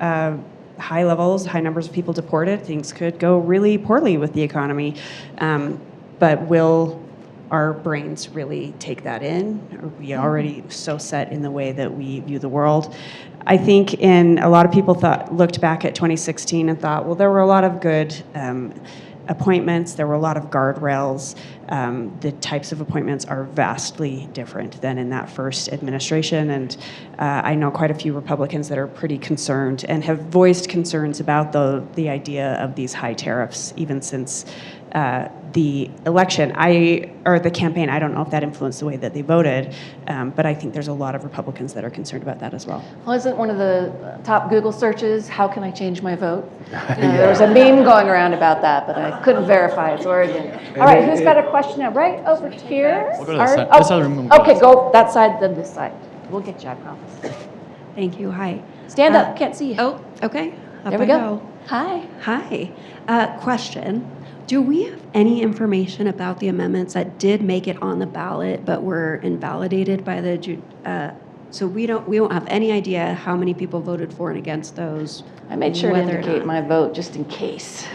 high numbers of people deported, things could go really poorly with the economy. But will our brains really take that in? Are we already so set in the way that we view the world? I think a lot of people looked back at 2016 and thought, well, there were a lot of good appointments, there were a lot of guardrails. The types of appointments are vastly different than in that first administration, and I know quite a few Republicans that are pretty concerned and have voiced concerns about the idea of these high tariffs even since the election, or the campaign. I don't know if that influenced the way that they voted, but I think there's a lot of Republicans that are concerned about that as well. Well, isn't one of the top Google searches, how can I change my vote? There was a meme going around about that, but I couldn't verify its origin. All right, who's got a question now? Right over here? We'll go to this side of the room. Okay, go that side, then this side. We'll get you, I promise. Thank you. Hi. Stand up, can't see you. Oh, okay. There we go. Hi. Hi. Question. Do we have any information about the amendments that did make it on the ballot but were invalidated by the so we won't have any idea how many people voted for and against those? I made sure to whether or indicate not. my vote just in case.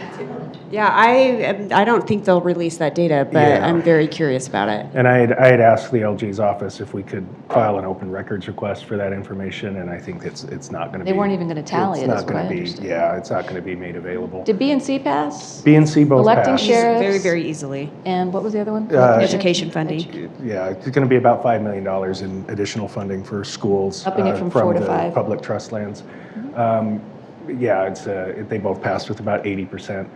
Yeah, I don't think they'll release that data, but Yeah. I'm very curious about it. And I had asked the LG's office if we could file an open records request for that information, and I think it's not going to be. They weren't even gonna tally it, It's is not what going I to be, understand. yeah, it's not going to be made available. Did B&C pass? B&C both Electing passed. sheriffs? Very, very easily. And what was the other one? Education funding. Yeah, it's going to be about $5 million in additional funding for schools. Upping it from 4 to the 5. public trust lands. Yeah, they both passed with about 80%.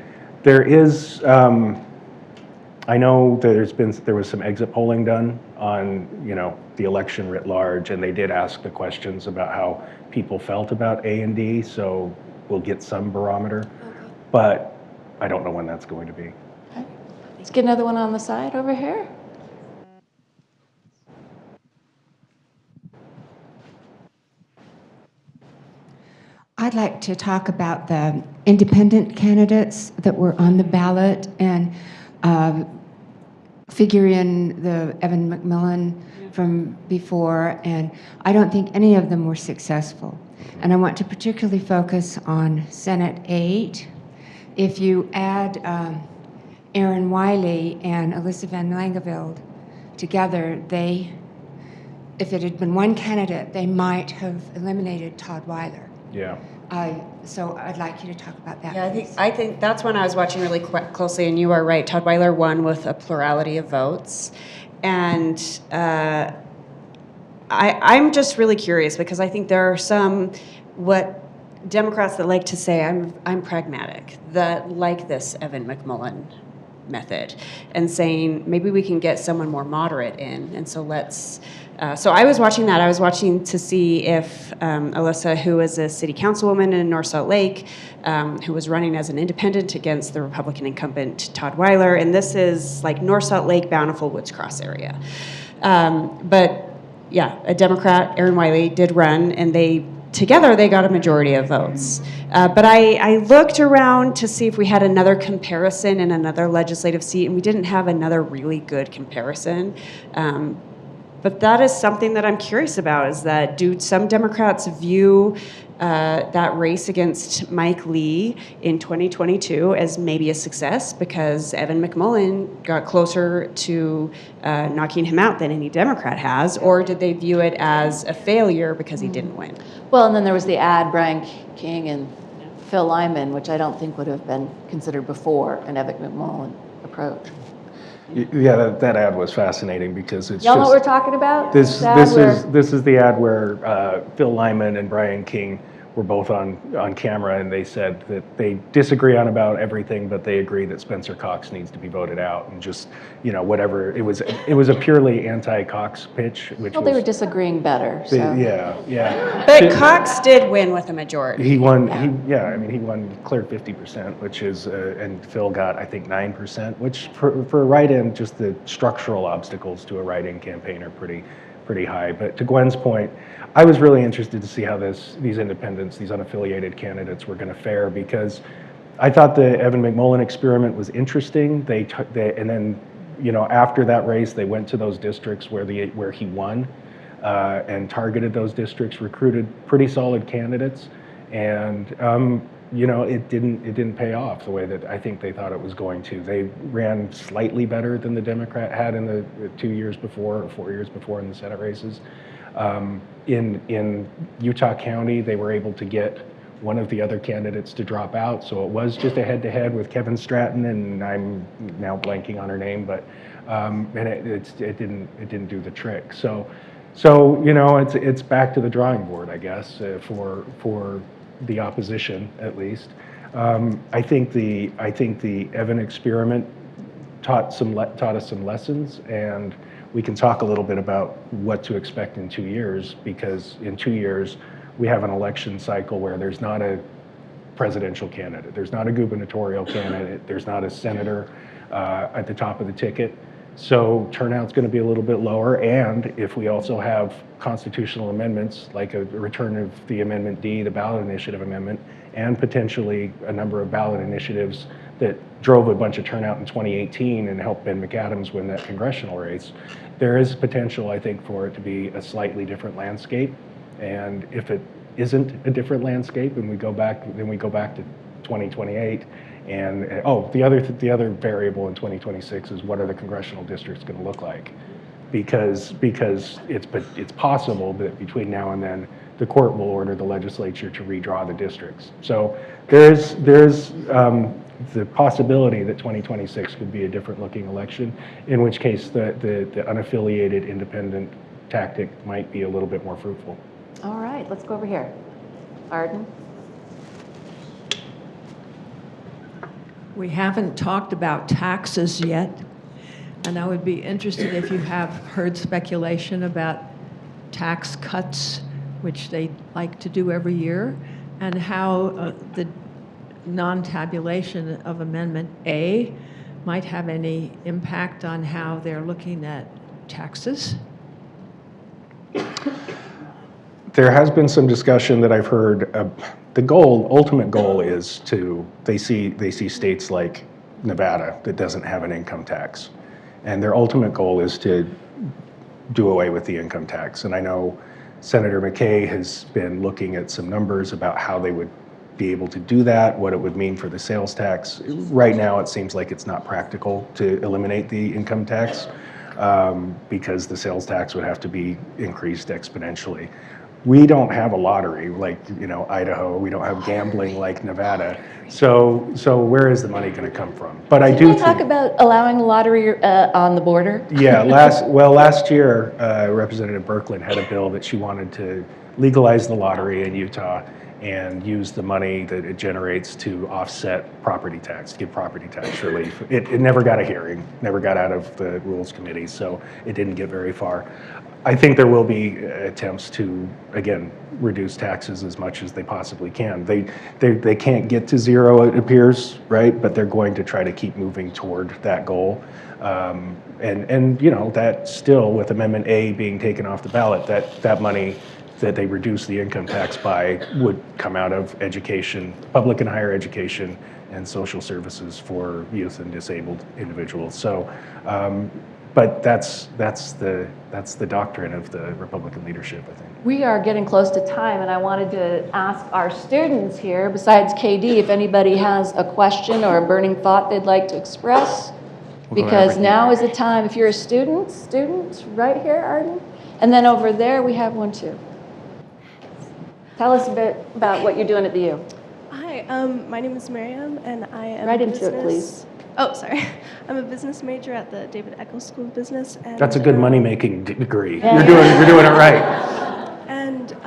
There is, I know there was some exit polling done on, the election writ large, and they did ask the questions about how people felt about A and D, so we'll get some barometer. But I don't know when that's going to be. Let's get another one on the side over here. I'd like to talk about the independent candidates that were on the ballot and figure in the Evan McMillan from before, and I don't think any of them were successful. And I want to particularly focus on Senate 8. If you add Aaron Wiley and Alyssa Van Langeveld together, if it had been one candidate, they might have eliminated Todd Weiler. Yeah. So I'd like you to talk about that. Yeah, please. I think that's when I was watching really closely, and you are right. Todd Weiler won with a plurality of votes, and I'm just really curious because I think there are some Democrats that like to say I'm pragmatic, that like this Evan McMillan method, and saying maybe we can get someone more moderate in, and so let's. So I was watching that. I was watching to see if Alyssa, who is a city councilwoman in North Salt Lake, who was running as an independent against the Republican incumbent Todd Weiler, and this is like North Salt Lake, Bountiful, Woods Cross area. But yeah, a Democrat, Aaron Wiley, did run, and together they got a majority of votes. But I looked around to see if we had another comparison in another legislative seat, and we didn't have another really good comparison. But that is something that I'm curious about, is that do some Democrats view that race against Mike Lee in 2022 as maybe a success because Evan McMillan got closer to knocking him out than any Democrat has, or did they view it as a failure because he didn't win? Well, and then there was the ad, Brian King and Phil Lyman, which I don't think would have been considered before an Evan McMillan approach. Yeah, that ad was fascinating because it's Y'all know just, what we're talking about? This Ad is the ad where Phil Lyman and Brian King were both on camera, and they said that they disagree on about everything, but they agree that Spencer Cox needs to be voted out, and just whatever it was a purely anti-Cox pitch, which Well, they were disagreeing better. So. yeah. But Cox did win with a majority. He won. He won clear 50%, which is, and Phil got I think 9%, which for a write-in, just the structural obstacles to a write-in campaign are pretty high. But to Gwen's point, I was really interested to see how these independents, these unaffiliated candidates, were going to fare because I thought the Evan McMillan experiment was interesting. And then after that race, they went to those districts where he won. And targeted those districts, recruited pretty solid candidates, and it didn't pay off the way that I think they thought it was going to. They ran slightly better than the Democrat had in the 2 years before or 4 years before in the Senate races. In Utah County, they were able to get one of the other candidates to drop out, so it was just a head-to-head with Kevin Stratton, and I'm now blanking on her name, but and it didn't do the trick. So it's back to the drawing board, I guess, for the opposition at least. I think the Evan experiment taught us some lessons, and we can talk a little bit about what to expect in 2 years, because in 2 years we have an election cycle where there's not a presidential candidate, there's not a gubernatorial candidate, there's not a senator at the top of the ticket. So turnout's going to be a little bit lower, and if we also have constitutional amendments like a return of the Amendment D, the ballot initiative amendment, and potentially a number of ballot initiatives that drove a bunch of turnout in 2018 and helped Ben McAdams win that congressional race, there is potential, I think, for it to be a slightly different landscape. And if it isn't a different landscape and we go back to 2028, and the other variable in 2026 is what are the congressional districts going to look like? Because it's possible that between now and then the court will order the legislature to redraw the districts. So there's the possibility that 2026 could be a different looking election, in which case the unaffiliated independent tactic might be a little bit more fruitful. All right, let's go over here. Arden? We haven't talked about taxes yet, and I would be interested if you have heard speculation about tax cuts, which they like to do every year, and how the non-tabulation of Amendment A might have any impact on how they're looking at taxes. There has been some discussion that I've heard. The ultimate goal is they see states like Nevada that doesn't have an income tax, and their ultimate goal is to do away with the income tax. And I know Senator McKay has been looking at some numbers about how they would be able to do that, what it would mean for the sales tax. Right now, it seems like it's not practical to eliminate the income tax because the sales tax would have to be increased exponentially. We don't have a lottery like Idaho. We don't have gambling like Nevada. So where is the money going to come from? But I do talk about allowing the lottery on the border. Yeah, last year, Representative Birkeland had a bill that she wanted to legalize the lottery in Utah and use the money that it generates to offset property tax, to give property tax relief. It never got a hearing, never got out of the Rules Committee, so it didn't get very far. I think there will be attempts to, again, reduce taxes as much as they possibly can. They can't get to zero, it appears, right? But they're going to try to keep moving toward that goal. And that still, with Amendment A being taken off the ballot, that money that they reduce the income tax by would come out of education, public and higher education, and social services for youth and disabled individuals. So, but that's the doctrine of the Republican leadership, I think. We are getting close to time, and I wanted to ask our students here, besides KD, if anybody has a question or a burning thought they'd like to express. Because now is the time. If you're a student, right here, Arden. And then over there, we have one too. Tell us a bit about what you're doing at the U. Hi, my name is Miriam, and I am Right into it, please. Oh, sorry. I'm a business major at the David Eccles School of Business. And that's a good money-making degree. Yeah. You're doing it right. And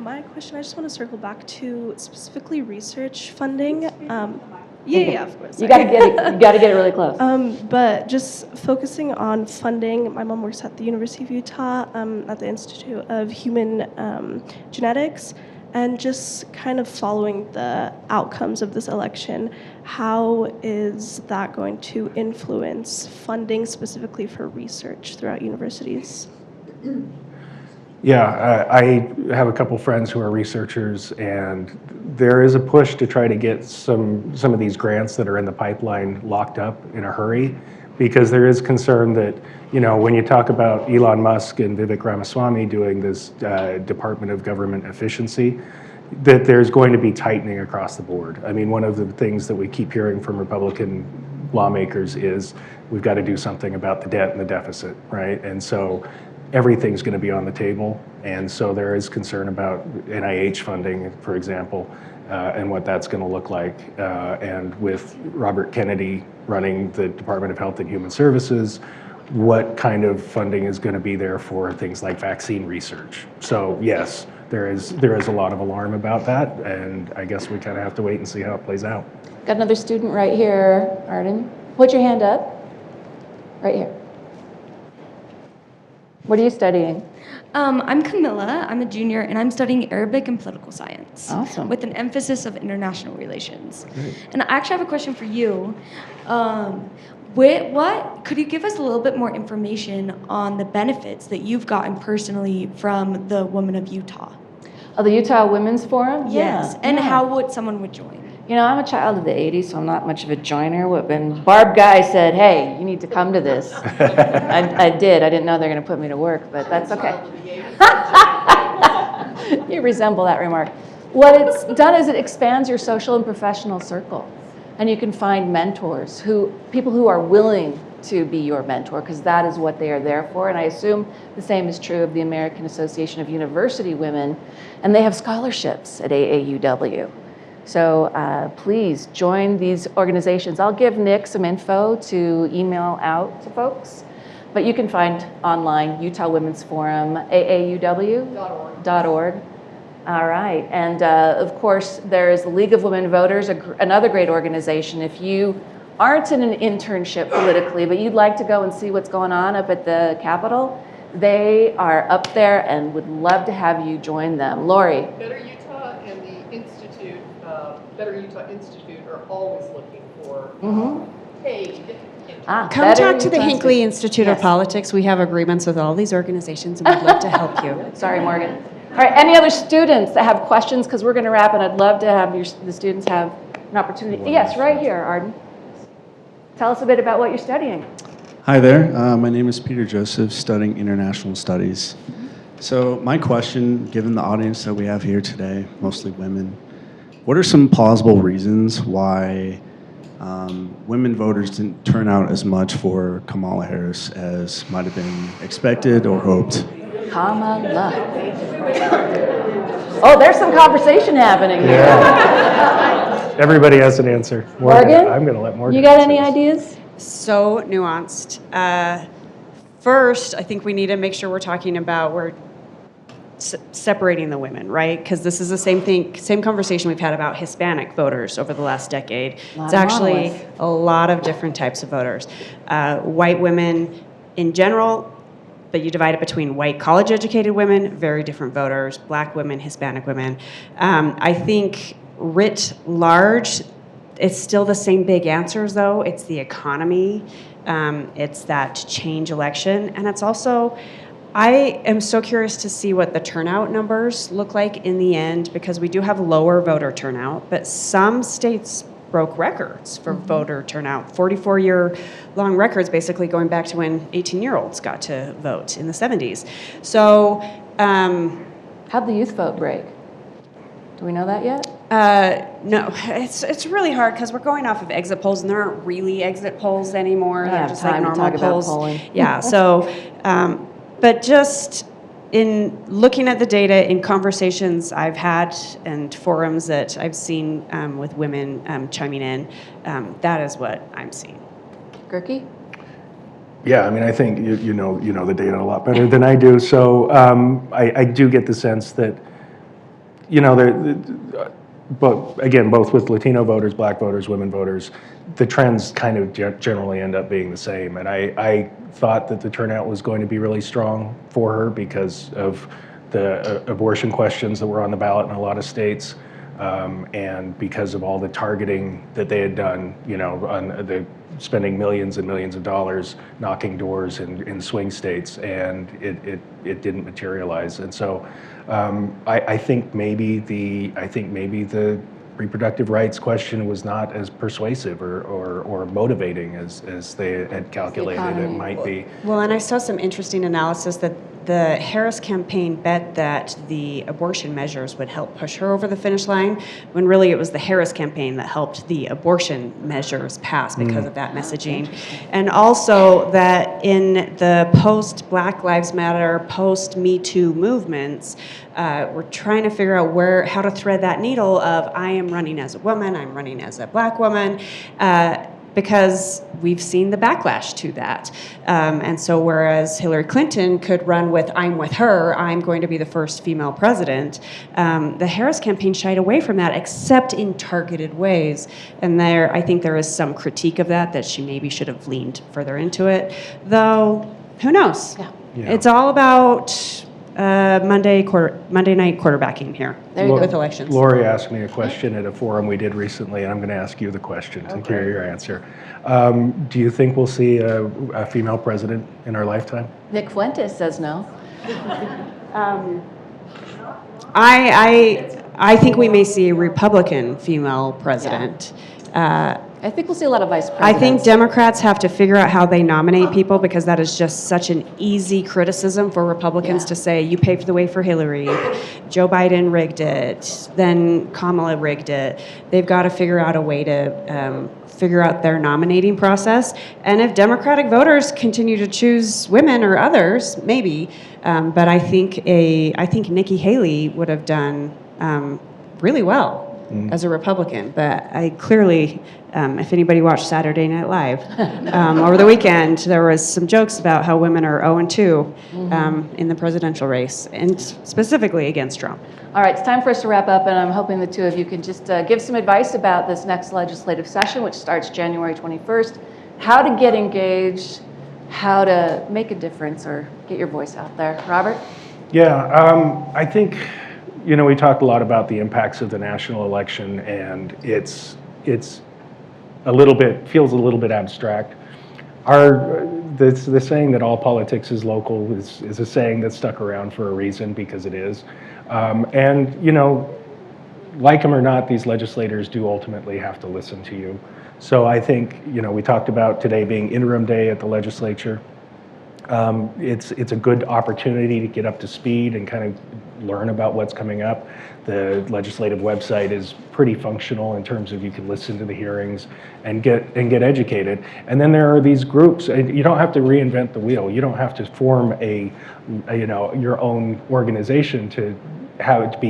my question, I just want to circle back to specifically research funding. Yeah, of course. You got to get it. You got to get it really close. But just focusing on funding, my mom works at the University of Utah at the Institute of Human Genetics, and just kind of following the outcomes of this election, how is that going to influence funding specifically for research throughout universities? Yeah, I have a couple friends who are researchers, and there is a push to try to get some of these grants that are in the pipeline locked up in a hurry, because there is concern that, when you talk about Elon Musk and Vivek Ramaswamy doing this Department of Government Efficiency, that there's going to be tightening across the board. I mean, one of the things that we keep hearing from Republican lawmakers is we've got to do something about the debt and the deficit, right? And so everything's going to be on the table. And so there is concern about NIH funding, for example, and what that's going to look like. And with Robert Kennedy running the Department of Health and Human Services, what kind of funding is going to be there for things like vaccine research? So yes, there is a lot of alarm about that, and I guess we kind of have to wait and see how it plays out. Got another student right here, Arden. Put your hand up. Right here. What are you studying? I'm Camilla. I'm a junior, and I'm studying Arabic and political science. Awesome. With an emphasis of international relations. Great. And I actually have a question for you. Could you give us a little bit more information on the benefits that you've gotten personally from the Women of Utah? Oh, the Utah Women's Forum? Yes. Yeah, And yeah. how would someone would join? You know, I'm a child of the 80s, so I'm not much of a joiner. When Barb Guy said, hey, you need to come to this, I did. I didn't know they were going to put me to work, but that's okay. You resemble that remark. What it's done is it expands your social and professional circle. And you can find mentors, people who are willing to be your mentor, because that is what they are there for. And I assume the same is true of the American Association of University Women, and they have scholarships at AAUW. So please join these organizations. I'll give Nick some info to email out to folks, but you can find online Utah Women's Forum, AAUW.org. All right, and of course there's the League of Women Voters, another great organization. If you aren't in an internship politically, but you'd like to go and see what's going on up at the Capitol, they are up there and would love to have you join them. Lori. Better Utah and the Institute, Better Utah Institute are always looking for paid. Come Better talk to the Utah Hinckley Institute of Yes. Politics. We have agreements with all these organizations, and we'd love to help you. Sorry, Morgan. All right, any other students that have questions? Because we're going to wrap, and I'd love to have the students have an opportunity. Yes, right here, Arden. Tell us a bit about what you're studying. Hi there. My name is Peter Joseph, studying international studies. So my question, given the audience that we have here today, mostly women, what are some plausible reasons why women voters didn't turn out as much for Kamala Harris as might have been expected or hoped? Kamala. Oh, there's some conversation happening here. Yeah. Everybody has an answer. Morgan? I'm going to let Morgan. You got answer any this. ideas? So nuanced. First, I think we need to make sure we're talking about separating the women, right? Because this is the same conversation we've had about Hispanic voters over the last decade. It's actually a lot of different types of voters. White women in general, but you divide it between white college-educated women, very different voters, black women, Hispanic women. I think writ large, it's still the same big answers, though. It's the economy, it's that change election, and it's also, I am so curious to see what the turnout numbers look like in the end, because we do have lower voter turnout, but some states broke records for voter turnout, 44-year-long records, basically going back to when 18-year-olds got to vote in the 70s. So, how'd the youth vote break? Do we know that yet? No, it's really hard because we're going off of exit polls, and there aren't really exit polls anymore. They're just like normal polls. Yeah. So, but just in looking at the data in conversations I've had and forums that I've seen with women chiming in, that is what I'm seeing. Gerke? Yeah, I mean, I think you know the data a lot better than I do. So I do get the sense that, but again, both with Latino voters, black voters, women voters, the trends kind of generally end up being the same. And I thought that the turnout was going to be really strong for her because of the abortion questions that were on the ballot in a lot of states, and because of all the targeting that they had done, on the spending millions and millions of dollars knocking doors in swing states, and it didn't materialize. And so I think maybe the reproductive rights question was not as persuasive or motivating as they had calculated it might be. Well, and I saw some interesting analysis that the Harris campaign bet that the abortion measures would help push her over the finish line, when really it was the Harris campaign that helped the abortion measures pass because of that messaging. And also that in the post-Black Lives Matter, post-Me Too movements, we're trying to figure out how to thread that needle of I am running as a woman, I'm running as a black woman, because we've seen the backlash to that. And so whereas Hillary Clinton could run with, I'm with her, I'm going to be the first female president, the Harris campaign shied away from that, except in targeted ways. And I think there is some critique of that she maybe should have leaned further into it. Though, who knows? Yeah. It's all about Monday night quarterbacking here with elections. Lori asked me a question at a forum we did recently, and I'm going to ask you the question to hear your answer. Do you think we'll see a female president in our lifetime? Nick Fuentes says no. I think we may see a Republican female president. I think we'll see a lot of vice I presidents. think Democrats have to figure out how they nominate people because that is just such an easy criticism for Republicans to say, you paved the way for Hillary, Joe Biden rigged it, then Kamala rigged it. They've got to figure out a way to figure out their nominating process. And if Democratic voters continue to choose women or others, maybe. But I think Nikki Haley would have done really well as a Republican. But I clearly, if anybody watched Saturday Night Live over the weekend, there was some jokes about how women are 0-2 in the presidential race, and specifically against Trump. All right, it's time for us to wrap up, and I'm hoping the two of you can just give some advice about this next legislative session, which starts January 21st, how to get engaged, how to make a difference or get your voice out there. Robert? Yeah, I think, we talked a lot about the impacts of the national election, and it's a little bit, feels a little bit abstract. The saying that all politics is local is a saying that's stuck around for a reason, because it is. And, like them or not, these legislators do ultimately have to listen to you. So I think, we talked about today being interim day at the legislature. It's a good opportunity to get up to speed and kind of learn about what's coming up. The legislative website is pretty functional in terms of you can listen to the hearings and get educated. And then there are these groups. You don't have to reinvent the wheel. You don't have to form your own organization to have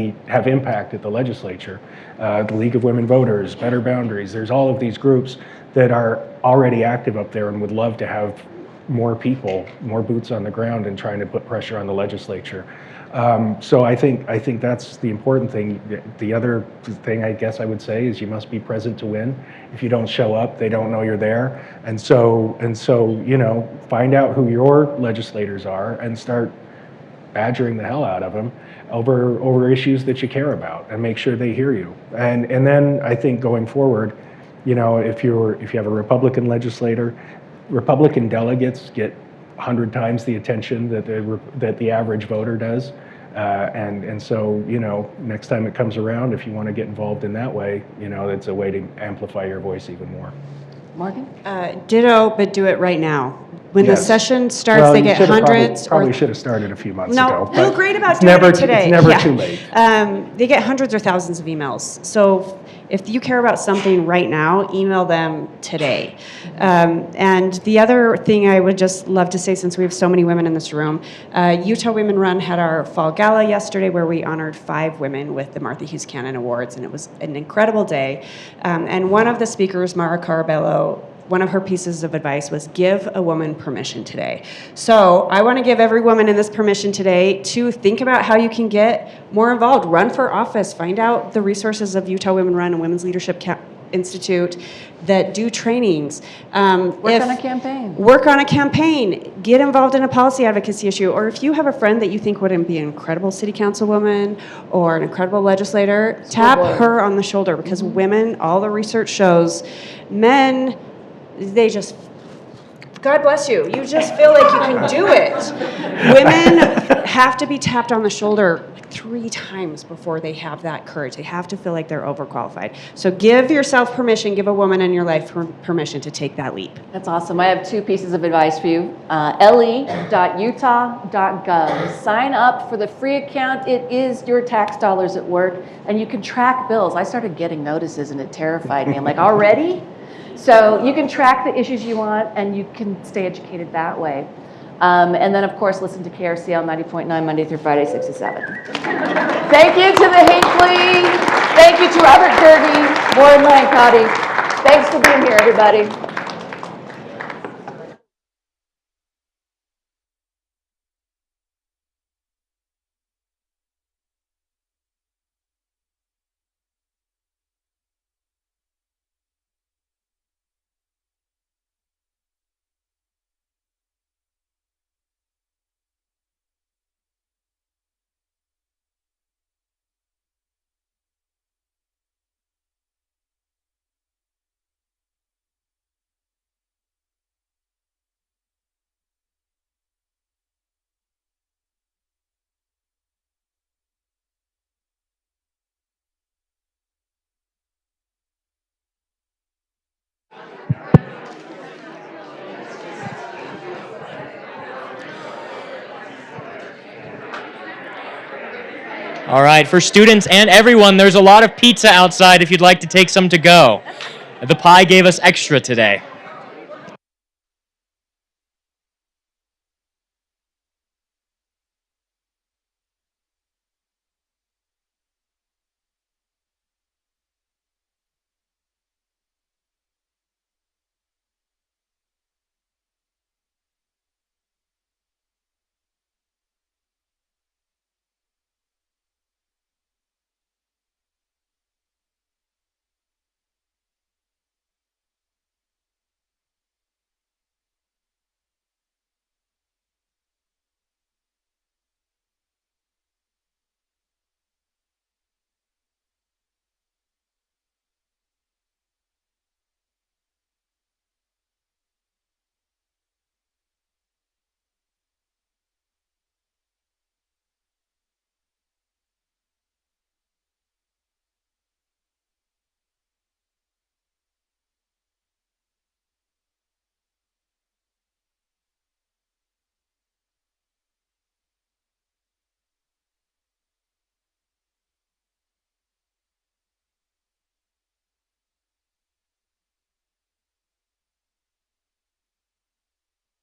impact at the legislature. The League of Women Voters, Better Boundaries. There's all of these groups that are already active up there and would love to have more people, more boots on the ground, and trying to put pressure on the legislature. So I think that's the important thing. The other thing I guess I would say is you must be present to win. If you don't show up, they don't know you're there. And so find out who your legislators are and start badgering the hell out of them over issues that you care about, and make sure they hear you. And then I think going forward, if you have a Republican legislator, Republican delegates get 100 times the attention that the average voter does. And so, next time it comes around, if you want to get involved in that way, it's a way to amplify your voice even more. Morgan? Ditto, but do it right now. When Yes. the session starts, they get hundreds. Probably should have started a few months No, ago. feel but great about it's doing never it today. It's never Yeah. too late. They get hundreds or thousands of emails. So if you care about something right now, email them today. And the other thing I would just love to say, since we have so many women in this room, Utah Women Run had our fall gala yesterday where we honored 5 women with the Martha Hughes Cannon Awards, and it was an incredible day. And one of the speakers, Mara Carabello, one of her pieces of advice was give a woman permission today. So I want to give every woman in this permission today to think about how you can get more involved. Run for office. Find out the resources of Utah Women Run and Women's Leadership Institute that do trainings. Work on a campaign. Work on a campaign. Get involved in a policy advocacy issue. Or if you have a friend that you think would be an incredible city councilwoman or an incredible legislator, tap her on the shoulder, because women, all the research shows, men, they just, God bless you, you just feel like you can do it. Women have to be tapped on the shoulder 3 times before they have that courage. They have to feel like they're overqualified. So give yourself permission, give a woman in your life permission to take that leap. That's awesome. I have 2 pieces of advice for you. le.utah.gov. Sign up for the free account. It is your tax dollars at work, and you can track bills. I started getting notices, and it terrified me. I'm like, already? So you can track the issues you want, and you can stay educated that way. And then, of course, listen to KRCL 90.9 Monday through Friday, 6 to 7. Thank you to the Hinckley. Thank you to Robert Gertie, Warren Lancotti. Thanks for being here, everybody. All right, for students and everyone, there's a lot of pizza outside if you'd like to take some to go. The pie gave us extra today.